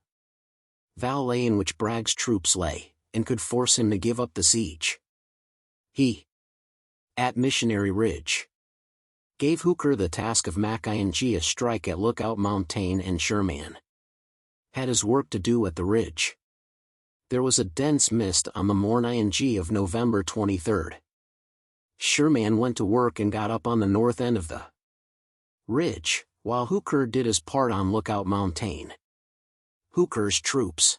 valley in which Bragg's troops lay, and could force him to give up the siege. He, at Missionary Ridge, gave Hooker the task of making a strike at Lookout Mountain, and Sherman had his work to do at the ridge. There was a dense mist on the morning of November 23. Sherman went to work and got up on the north end of the ridge, while Hooker did his part on Lookout Mountain. Hooker's troops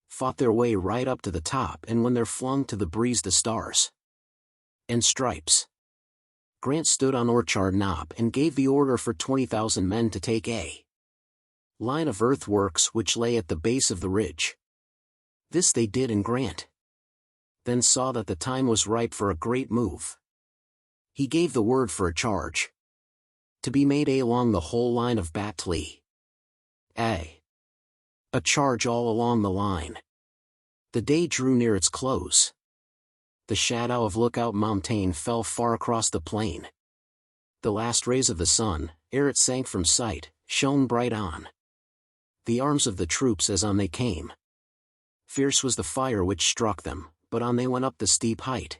fought their way right up to the top, and when they're flung to the breeze the stars and stripes, Grant stood on Orchard Knob and gave the order for 20,000 men to take a line of earthworks which lay at the base of the ridge. This they did, and Grant then saw that the time was ripe for a great move. He gave the word for a charge to be made along the whole line of battle. A charge all along the line. The day drew near its close. The shadow of Lookout Mountain fell far across the plain. The last rays of the sun, ere it sank from sight, shone bright on the arms of the troops as on they came. Fierce was the fire which struck them, but on they went up the steep height.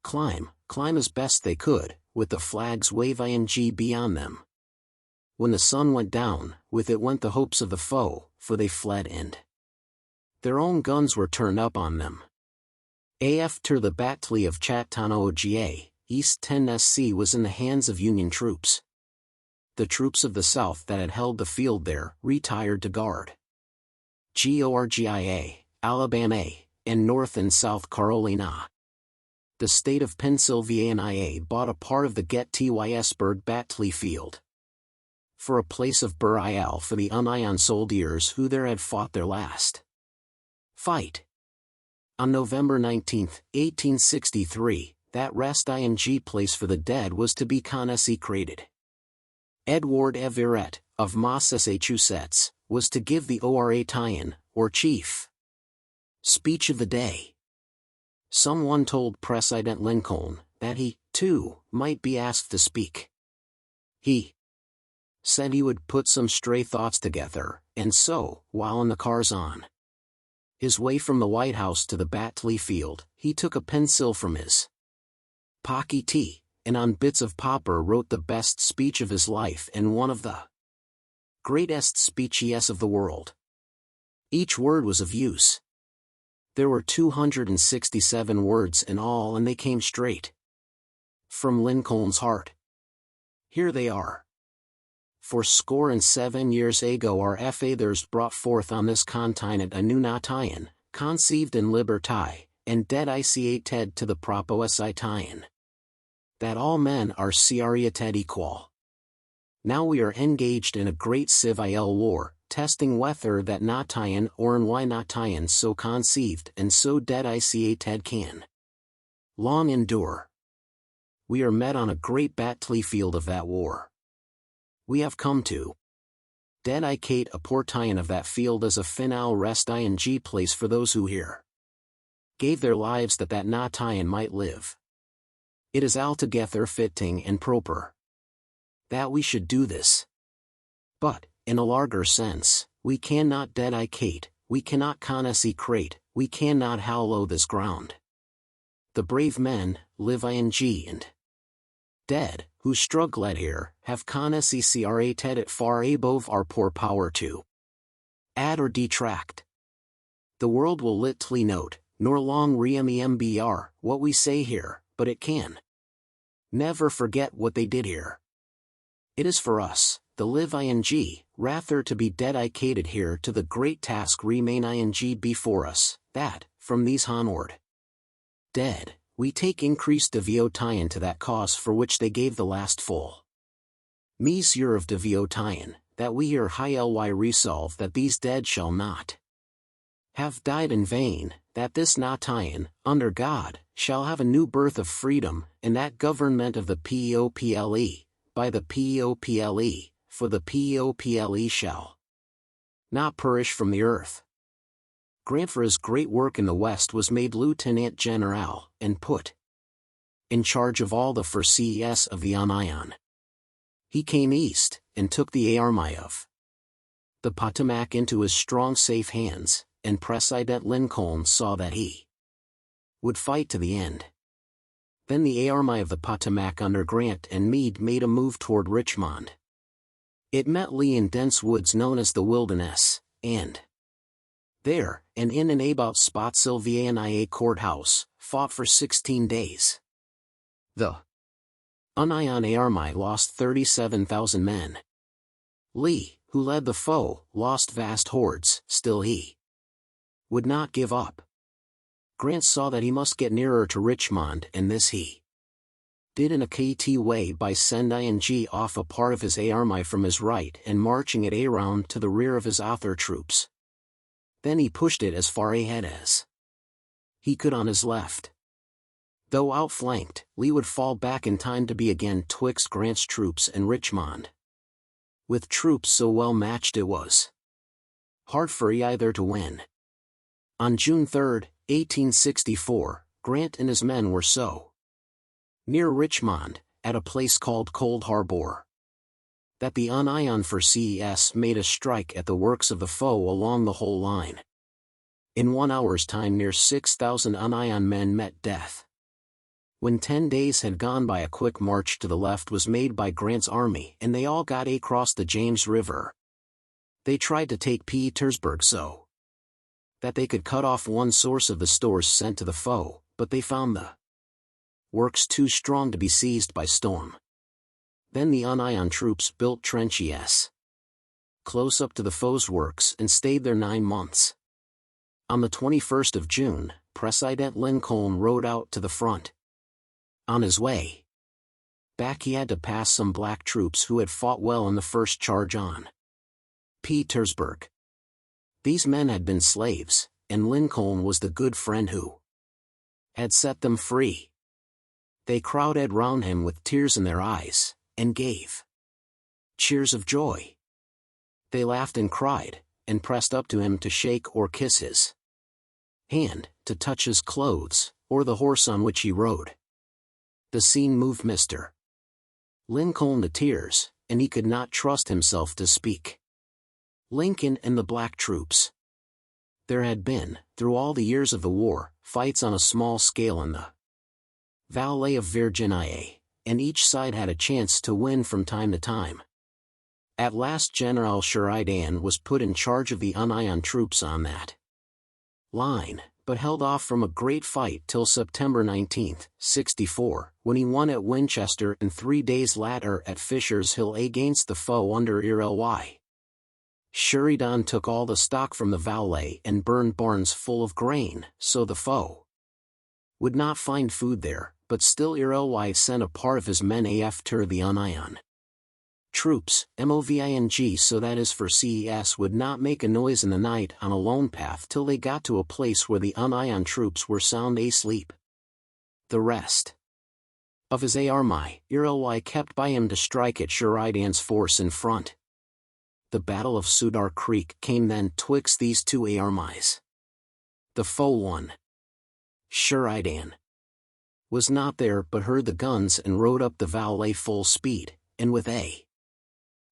climb as best they could, with the flags wave ing beyond them. When the sun went down, with it went the hopes of the foe, for they fled and their own guns were turned up on them. After the Battle of Chattanooga, East Tennessee was in the hands of Union troops. The troops of the South that had held the field there retired to guard Georgia, Alabama, and North and South Carolina. The state of Pennsylvania bought a part of the Gettysburg battlefield for a place of burial for the Union soldiers who there had fought their last fight. On November 19, 1863, that rest ing place for the dead was to be consecrated. Edward Everett, of Massachusetts, was to give the oration, or chief speech of the day. Someone told President Lincoln that he, too, might be asked to speak. He said he would put some stray thoughts together, and so, while in the cars on his way from the White House to the battlefield, he took a pencil from his pocket, and on bits of paper wrote the best speech of his life and one of the greatest speeches of the world. Each word was of use. There were 267 words in all, and they came straight from Lincoln's heart. Here they are. For 67 years ago our fathers brought forth on this continent a new nation, conceived in liberty, and dedicated to the proposition that all men are created equal. Now we are engaged in a great civil war, testing whether that nation or in why nation so conceived and so dedicated can long endure. We are met on a great battlefield of that war. We have come to dedicate a portion of that field as a final rest ing place for those who here gave their lives that that nation might live. It is altogether fitting and proper that we should do this. But, in a larger sense, we cannot dedicate, we cannot consecrate, we cannot hallow this ground. The brave men, living and dead, who struggled here, have consecrated it far above our poor power to add or detract. The world will little note, nor long remember what we say here, but it can never forget what they did here. It is for us, the living, rather to be dedicated here to the great task remaining before us, that, from these onward dead, we take increased devotion to that cause for which they gave the last full measure of devotion, that we here highly resolve that these dead shall not have died in vain, that this nation, under God, shall have a new birth of freedom, and that government of the people, by the people, for the people shall not perish from the earth. Grant for his great work in the West was made Lieutenant General, and put in charge of all the forces of the Union. He came east, and took the army of the Potomac into his strong safe hands, and President Lincoln saw that he would fight to the end. Then the army of the Potomac under Grant and Meade made a move toward Richmond. It met Lee in dense woods known as the Wilderness, and there, and in and about Spotsylvania Courthouse, fought for 16 days. The Union army lost 37,000 men. Lee, who led the foe, lost vast hordes, still he would not give up. Grant saw that he must get nearer to Richmond, and this he did in a KT way by sending off a part of his army from his right and marching it around to the rear of his other troops. Then he pushed it as far ahead as he could on his left. Though outflanked, Lee would fall back in time to be again twixt Grant's troops and Richmond. With troops so well matched it was hard for either to win. On June 3, 1864, Grant and his men were so near Richmond, at a place called Cold Harbor, that the Union forces made a strike at the works of the foe along the whole line. In 1 hour's time near 6,000 Union men met death. When 10 days had gone by, a quick march to the left was made by Grant's army and they all got across the James River. They tried to take Petersburg so that they could cut off one source of the stores sent to the foe, but they found the works too strong to be seized by storm. Then the Union troops built trenches close up to the foe's works and stayed there 9 months. On the 21st of June, President Lincoln rode out to the front. On his way back, he had to pass some black troops who had fought well in the first charge on Petersburg. These men had been slaves, and Lincoln was the good friend who had set them free. They crowded round him with tears in their eyes, and gave cheers of joy. They laughed and cried, and pressed up to him to shake or kiss his hand, to touch his clothes, or the horse on which he rode. The scene moved Mr. Lincoln to tears, and he could not trust himself to speak. Lincoln and the black troops. There had been, through all the years of the war, fights on a small scale in the Valley of Virginia, and each side had a chance to win from time to time. At last General Sheridan was put in charge of the Union troops on that line, but held off from a great fight till September 19, 64, when he won at Winchester and 3 days later at Fisher's Hill against the foe under Early. Sheridan took all the stock from the valley and burned barns full of grain, so the foe would not find food there, but still Early sent a part of his men after the Union troops, moving, so that is for CES would not make a noise in the night on a lone path till they got to a place where the Union troops were sound asleep. The rest of his army, Early kept by him to strike at Sheridan's force in front. The Battle of Cedar Creek came then twixt these two armies. The foe won. Sheridan was not there but heard the guns and rode up the valley full speed, and with a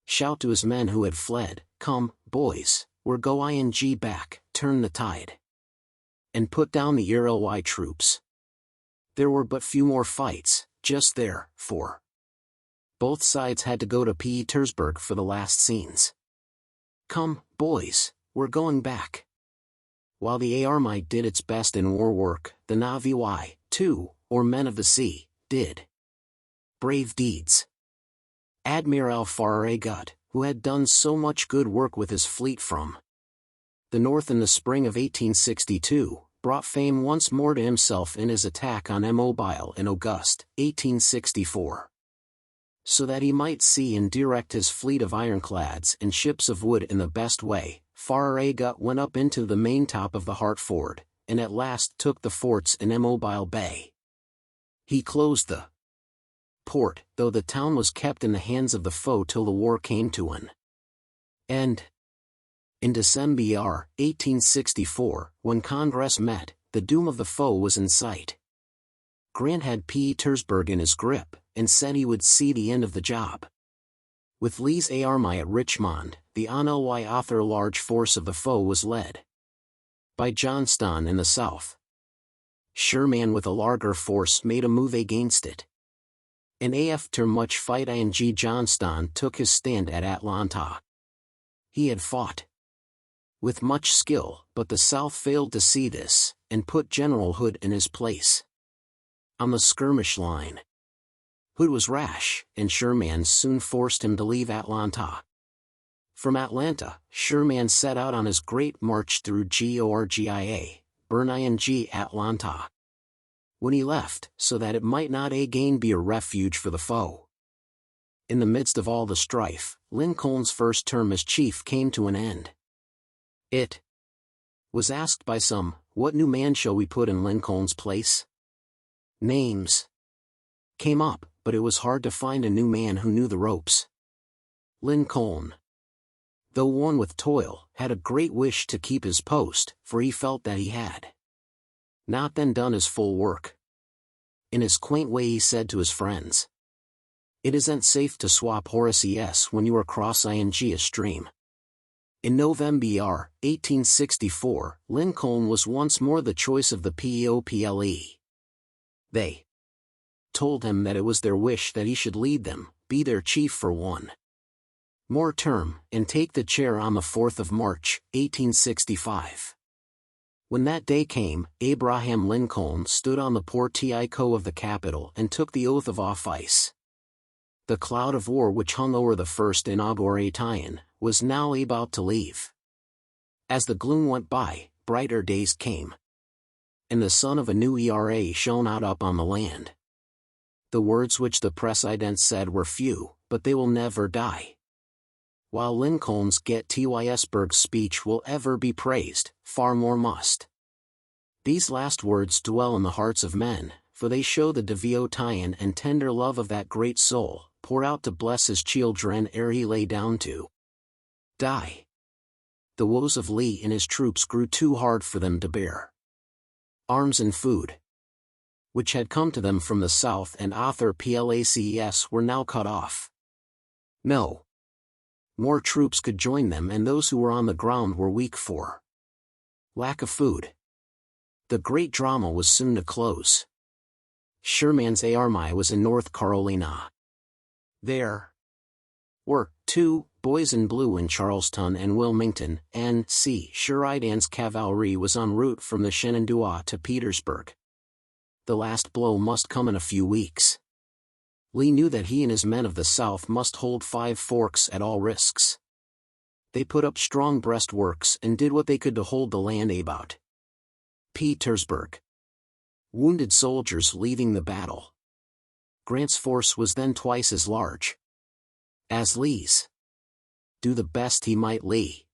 shout to his men who had fled, "Come, boys, we're going back, turn the tide, and put down the Early troops." There were but few more fights, just there, for both sides had to go to Petersburg for the last scenes. "Come, boys, we're going back." While the army did its best in war work, the Navy, too, or men of the sea, did brave deeds. Admiral Farragut, who had done so much good work with his fleet from the north in the spring of 1862, brought fame once more to himself in his attack on Mobile in August, 1864. So that he might see and direct his fleet of ironclads and ships of wood in the best way, Farragut went up into the maintop of the Hartford, and at last took the forts in Mobile Bay. He closed the port, though the town was kept in the hands of the foe till the war came to an end. In December 1864, when Congress met, the doom of the foe was in sight. Grant had Petersburg in his grip, and said he would see the end of the job. With Lee's army at Richmond, the other large force of the foe was led by Johnston in the south. Sherman with a larger force made a move against it. And after much fight Johnston took his stand at Atlanta. He had fought with much skill, but the South failed to see this, and put General Hood in his place on the skirmish line. Hood was rash, and Sherman soon forced him to leave Atlanta. From Atlanta, Sherman set out on his great march through Georgia, burning Atlanta. When he left, so that it might not again be a refuge for the foe. In the midst of all the strife, Lincoln's first term as chief came to an end. It was asked by some, "What new man shall we put in Lincoln's place?" Names came up, but it was hard to find a new man who knew the ropes. Lincoln, though worn with toil, had a great wish to keep his post, for he felt that he had not then done his full work. In his quaint way he said to his friends, "It isn't safe to swap horses when you are crossing a stream." In November 1864, Lincoln was once more the choice of the people. They told him that it was their wish that he should lead them, be their chief for one more term, and take the chair on the 4th of March, 1865. When that day came, Abraham Lincoln stood on the portico of the Capitol and took the oath of office. The cloud of war which hung over the first inauguration was now about to leave. As the gloom went by, brighter days came, and the sun of a new era shone out up on the land. The words which the presiden said were few, but they will never die. While Lincoln's Gettysburg speech will ever be praised, far more must these last words dwell in the hearts of men, for they show the devotion and tender love of that great soul, poured out to bless his children ere he lay down to die. The woes of Lee and his troops grew too hard for them to bear. Arms and food, which had come to them from the south and Arthur Places were now cut off. No more troops could join them, and those who were on the ground were weak for lack of food. The great drama was soon to close. Sherman's army was in North Carolina. There were 2 boys in blue in Charleston and Wilmington, and Sheridan's cavalry was en route from the Shenandoah to Petersburg. The last blow must come in a few weeks. Lee knew that he and his men of the South must hold Five Forks at all risks. They put up strong breastworks and did what they could to hold the land about Petersburg. Wounded soldiers leaving the battle. Grant's force was then twice as large as Lee's. Do the best he might, Lee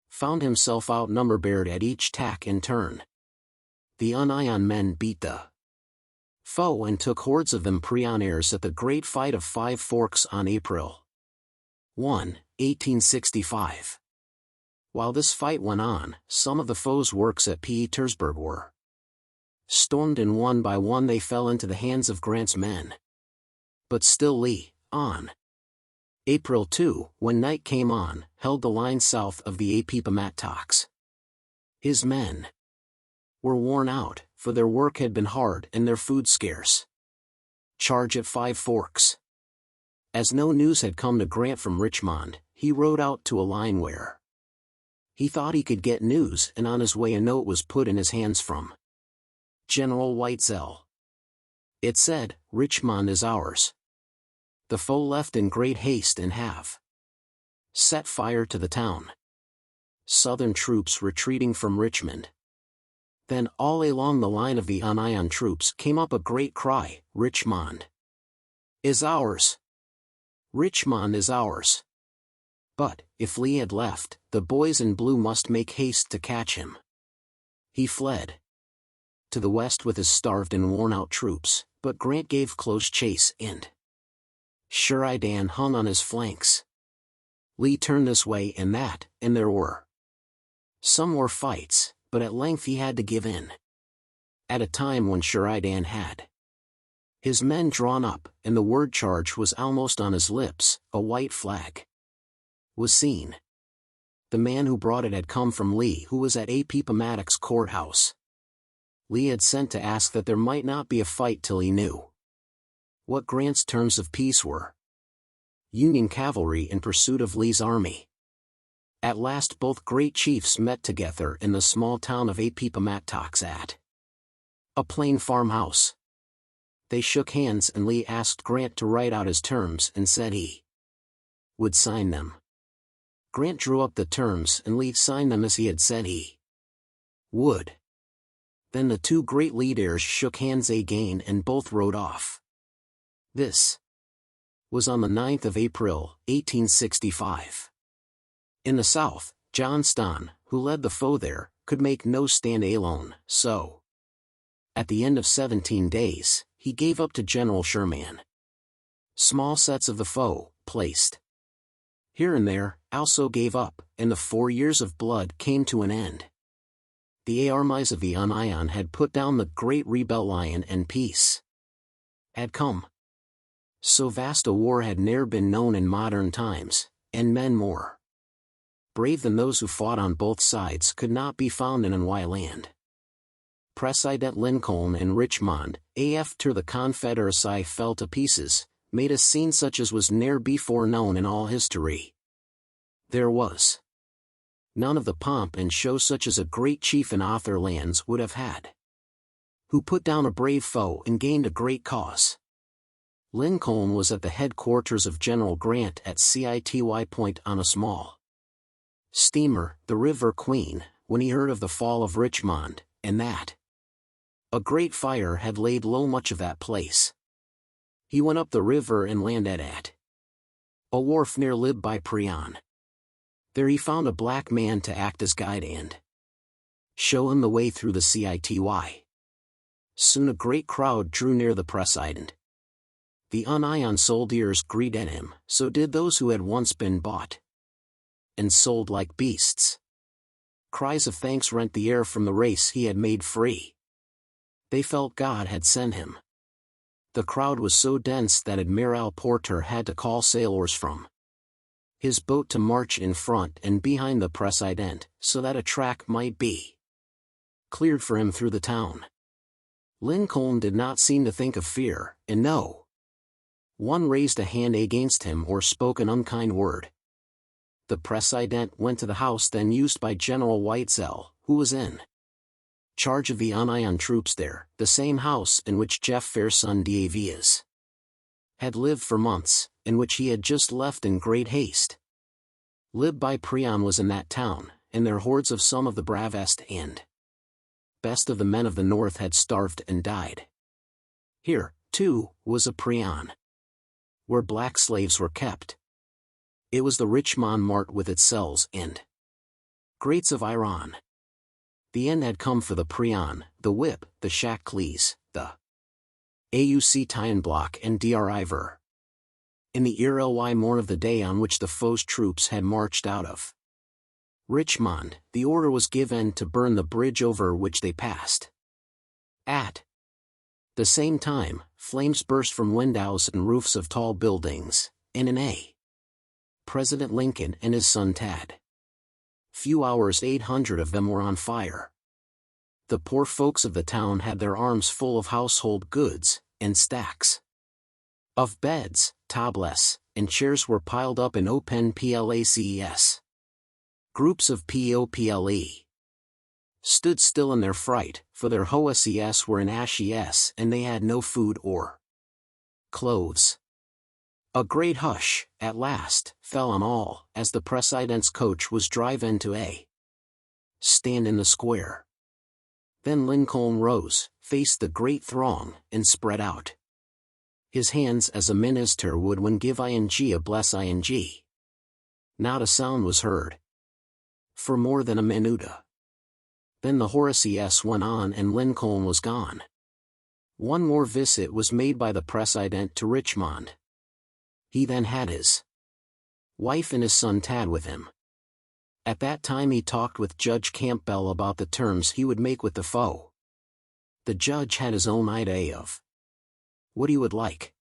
found himself outnumbered at each tack and turn. The Union men beat the foe and took hordes of them prisoners at the Great Fight of Five Forks on April 1, 1865. While this fight went on, some of the foe's works at Petersburg were stormed, and one by one they fell into the hands of Grant's men. But still Lee, on April 2, when night came on, held the line south of the Appomattox. His men were worn out, for their work had been hard and their food scarce. Charge at Five Forks. As no news had come to Grant from Richmond, he rode out to a line where he thought he could get news, and on his way a note was put in his hands from General Weitzel. It said, "Richmond is ours." The foe left in great haste and have set fire to the town. Southern troops retreating from Richmond. Then all along the line of the Union troops came up a great cry, "Richmond is ours! Richmond is ours!" But, if Lee had left, the boys in blue must make haste to catch him. He fled to the west with his starved and worn-out troops, but Grant gave close chase, and Sheridan hung on his flanks. Lee turned this way and that, and there were some more fights, but at length he had to give in. At a time when Sheridan had his men drawn up, and the word charge was almost on his lips, a white flag was seen. The man who brought it had come from Lee, who was at Appomattox courthouse. Lee had sent to ask that there might not be a fight till he knew what Grant's terms of peace were. Union cavalry in pursuit of Lee's army. At last both great chiefs met together in the small town of Appomattox at a plain farmhouse. They shook hands, and Lee asked Grant to write out his terms and said he would sign them. Grant drew up the terms, and Lee signed them as he had said he would. Then the two great leaders shook hands again, and both rode off. This was on the 9th of April, 1865. In the south, Johnston, who led the foe there, could make no stand alone, so at the end of 17 days, he gave up to General Sherman. Small sets of the foe, placed here and there, also gave up, and the 4 years of blood came to an end. The armies of the Union had put down the great rebellion, and peace had come. So vast a war had ne'er been known in modern times, and men more brave than those who fought on both sides could not be found in an wide land. President Lincoln and Richmond, after the Confederacy fell to pieces, made a scene such as was ne'er before known in all history. There was none of the pomp and show such as a great chief in other lands would have had, who put down a brave foe and gained a great cause. Lincoln was at the headquarters of General Grant at City Point on a small steamer, the River Queen, when he heard of the fall of Richmond, and that a great fire had laid low much of that place. He went up the river and landed at a wharf near Lib by Prion. There he found a black man to act as guide and show him the way through the City. Soon a great crowd drew near the president. The union soldiers greeted him, so did those who had once been bought and sold like beasts. Cries of thanks rent the air from the race he had made free. They felt God had sent him. The crowd was so dense that Admiral Porter had to call sailors from his boat to march in front and behind the president, so that a track might be cleared for him through the town. Lincoln did not seem to think of fear, and no one raised a hand against him or spoke an unkind word. The president went to the house then used by General Whitesell, who was in charge of the union troops there, the same house in which Jefferson Davis had lived for months, and which he had just left in great haste. Lib by Prion was in that town, and their hordes of some of the bravest and best of the men of the North had starved and died. Here, too, was a Prion, where black slaves were kept. It was the Richmond mart with its cells and grates of iron. The end had come for the Prion, the whip, the shackles, the AUC Tyen block and Dr. In the early morn of the day on which the foe's troops had marched out of Richmond, the order was given to burn the bridge over which they passed. At the same time, flames burst from windows and roofs of tall buildings, and in President Lincoln and his son Tad. Few hours 800 of them were on fire. The poor folks of the town had their arms full of household goods, and stacks of beds, tables, and chairs were piled up in open places. Groups of people stood still in their fright, for their houses were in ashes and they had no food or clothes. A great hush, at last, fell on all, as the president's coach was driven to a stand in the square. Then Lincoln rose, faced the great throng, and spread out his hands as a minister would when give ing a bless ing. Not a sound was heard for more than a minute. Then the Horatius went on and Lincoln was gone. One more visit was made by the president to Richmond. He then had his wife and his son Tad with him. At that time he talked with Judge Campbell about the terms he would make with the foe. The judge had his own idea of what he would like.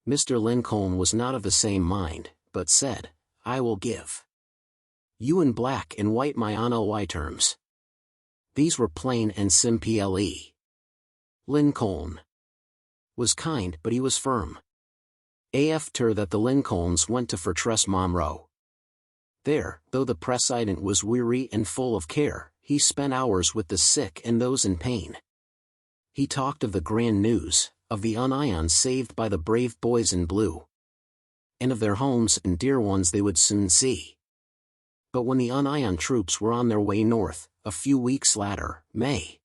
Mr. Lincoln was not of the same mind, but said, "I will give you in black and white my NLY terms." These were plain and simple. Lincoln was kind, but he was firm. After that the Lincolns went to Fortress Monroe. There, though the president was weary and full of care, he spent hours with the sick and those in pain. He talked of the grand news, of the union saved by the brave boys in blue, and of their homes and dear ones they would soon see. But when the union troops were on their way north, a few weeks later, May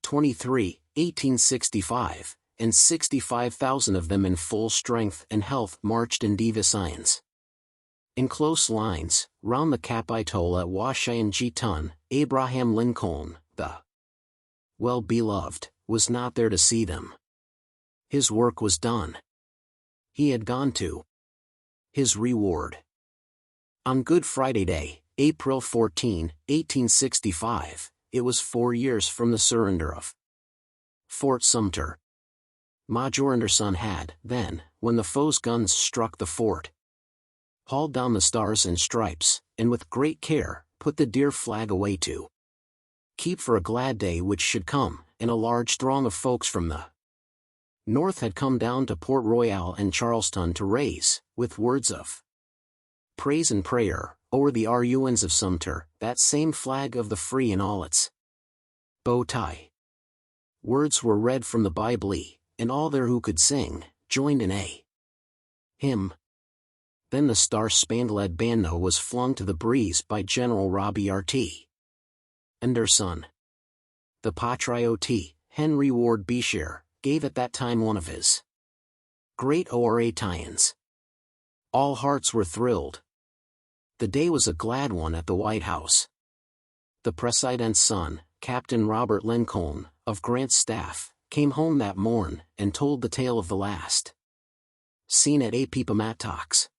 23, 1865, and 65,000 of them in full strength and health marched in divisions, in close lines, round the Capitol at Washington. Abraham Lincoln, the well-beloved, was not there to see them. His work was done. He had gone to his reward. On Good Friday Day, April 14, 1865, it was 4 years from the surrender of Fort Sumter. Major Anderson had, then, when the foe's guns struck the fort, hauled down the stars and stripes, and with great care, put the dear flag away to keep for a glad day which should come, and a large throng of folks from the North had come down to Port Royal and Charleston to raise, with words of praise and prayer, o'er the ruins of Sumter, that same flag of the free in all its bow tie. Words were read from the Bible, and all there who could sing, joined in a hymn. Then the star-spangled banner was flung to the breeze by General Robbie R.T. Anderson. The patriot, Henry Ward Beecher, gave at that time one of his great oratins. All hearts were thrilled. The day was a glad one at the White House. The President's son, Captain Robert Lincoln, of Grant's staff, came home that morn and told the tale of the last scene at Appomattox.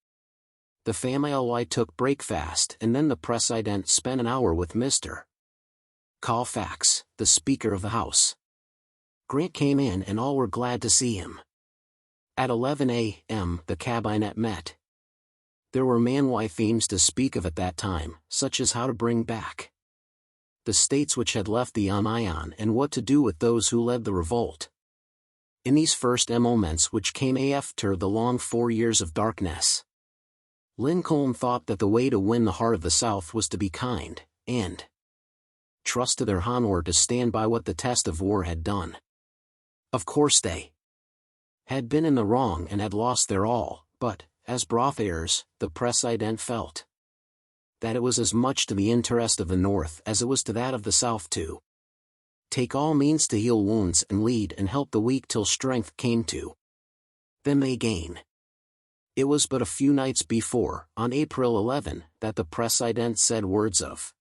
The family took breakfast, and then the President spent an hour with Mr. Colfax, the Speaker of the House. Grant came in and all were glad to see him. At 11 a.m. the cabinet met. There were manly themes to speak of at that time, such as how to bring back the states which had left the Union and what to do with those who led the revolt. In these first moments which came after the long 4 years of darkness, Lincoln thought that the way to win the heart of the South was to be kind, and trust to their honor to stand by what the test of war had done. Of course they had been in the wrong and had lost their all, but, as broth heirs, the President felt that it was as much to the interest of the North as it was to that of the South to take all means to heal wounds and lead and help the weak till strength came to them again. It was but a few nights before, on April 11, that the President said words of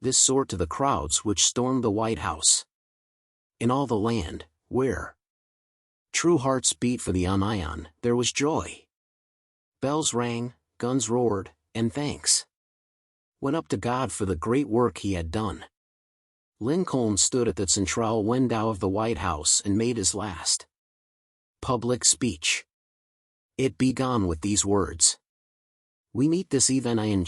this sort to the crowds which stormed the White House. In all the land, where true hearts beat for the Union, there was joy. Bells rang, guns roared, and thanks went up to God for the great work he had done. Lincoln stood at the central window of the White House and made his last public speech. It began with these words: "We meet this evening,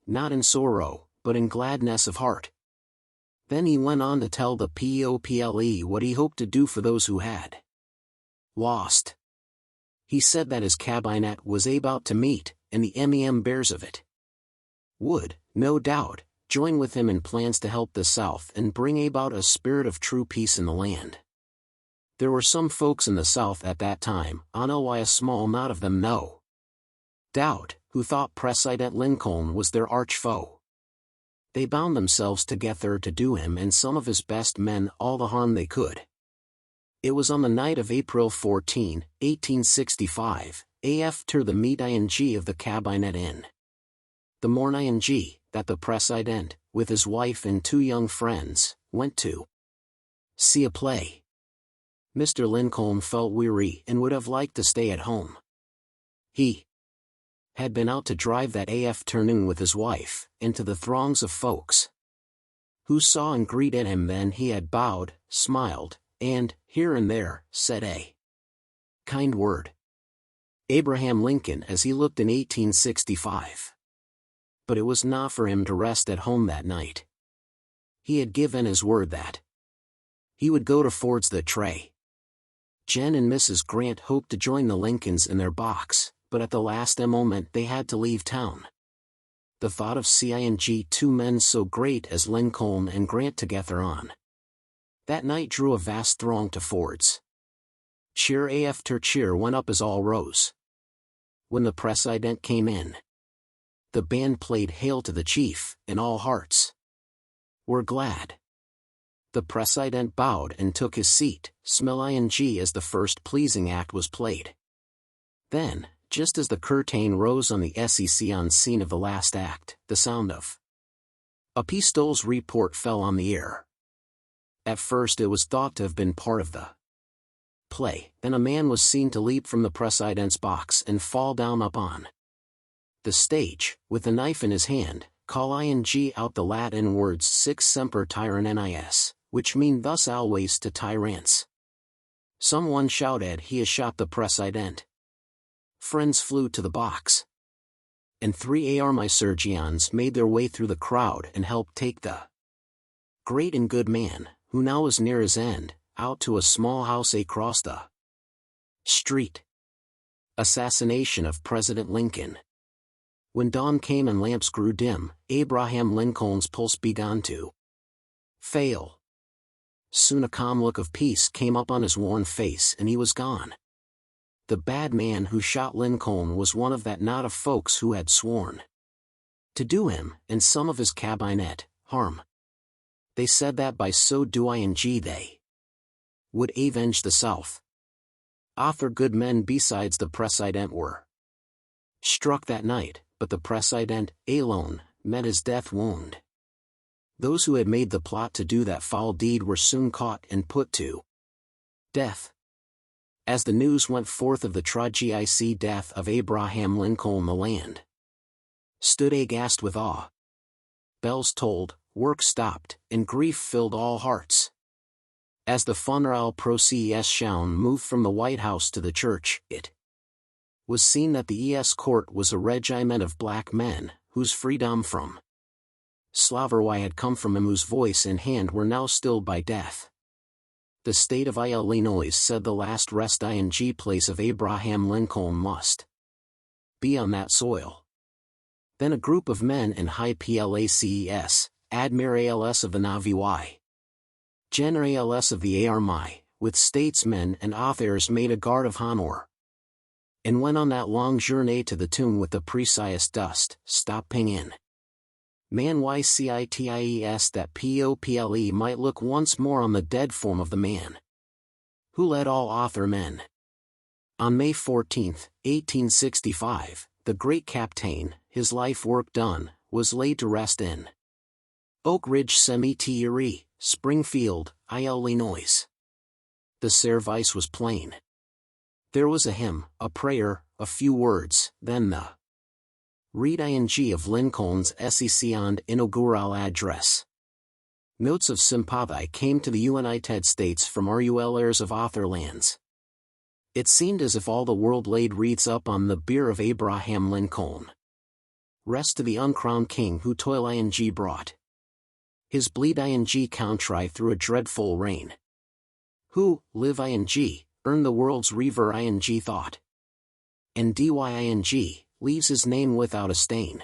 not in sorrow, but in gladness of heart." Then he went on to tell the people what he hoped to do for those who had lost. He said that his cabinet was about to meet, and the bears of it would, no doubt, join with him in plans to help the South and bring about a spirit of true peace in the land. There were some folks in the South at that time, why a small knot of them no doubt, who thought President Lincoln was their arch foe. They bound themselves together to do him and some of his best men all the harm they could. It was on the night of April 14, 1865, after the meeting of the cabinet in the morning, that the President, with his wife and 2 young friends, went to see a play. Mr. Lincoln felt weary and would have liked to stay at home. He had been out to drive that afternoon with his wife, into the throngs of folks who saw and greeted him. Then he had bowed, smiled, and, here and there, said a kind word. Abraham Lincoln as he looked in 1865. But it was not for him to rest at home that night. He had given his word that he would go to Ford's the Tray. Jen and Mrs. Grant hoped to join the Lincolns in their box, but at the last moment they had to leave town. The thought of seeing 2 men so great as Lincoln and Grant together on that night drew a vast throng to Ford's. Cheer after cheer went up as all rose. When the President came in, the band played Hail to the Chief, and all hearts were glad. The President bowed and took his seat, smiling as the first pleasing act was played. Then, just as the curtain rose on the scene of the last act, the sound of a pistol's report fell on the air. At first it was thought to have been part of the play. Then a man was seen to leap from the President's box and fall down upon the stage, with a knife in his hand, calling out the Latin words Sic semper tyrannis, which mean thus always to tyrants. Someone shouted, "He has shot the President." Friends flew to the box, and 3 army surgeons made their way through the crowd and helped take the Great and good man, who now was near his end, out to a small house across the street. Assassination of President Lincoln. When dawn came and lamps grew dim, Abraham Lincoln's pulse began to fail. Soon a calm look of peace came up on his worn face and he was gone. The bad man who shot Lincoln was one of that knot of folks who had sworn to do him, and some of his cabinet, harm. They said that by so doing they would avenge the South. Other good men besides the presiden were struck that night, but the presiden, alone, met his death wound. Those who had made the plot to do that foul deed were soon caught and put to death. As the news went forth of the tragic death of Abraham Lincoln, the land stood aghast with awe. Bells tolled, work stopped, and grief filled all hearts. As the funeral procession moved from the White House to the church, it was seen that the ES court was a regiment of black men, whose freedom from slavery had come from him, whose voice and hand were now stilled by death. The state of Illinois said the last rest ing place of Abraham Lincoln must be on that soil. Then a group of men in high places, admirals of the Navy, generals of the army, with statesmen and authors, made a guard of honor, and went on that long journey to the tomb with the precise dust, stopping in man ycities that pople might look once more on the dead form of the man who led all author men. On May 14, 1865, the great captain, his life work done, was laid to rest in Oak Ridge Cemetery, Springfield, Illinois. The service was plain. There was a hymn, a prayer, a few words, then the reading of Lincoln's second inaugural address. Notes of sympathy came to the United States from RULers of author lands. It seemed as if all the world laid wreaths up on the bier of Abraham Lincoln. Rest to the uncrowned king who toil brought his bleed country through a dreadful reign. Who, live earn the world's rever thought. And dying, leaves his name without a stain.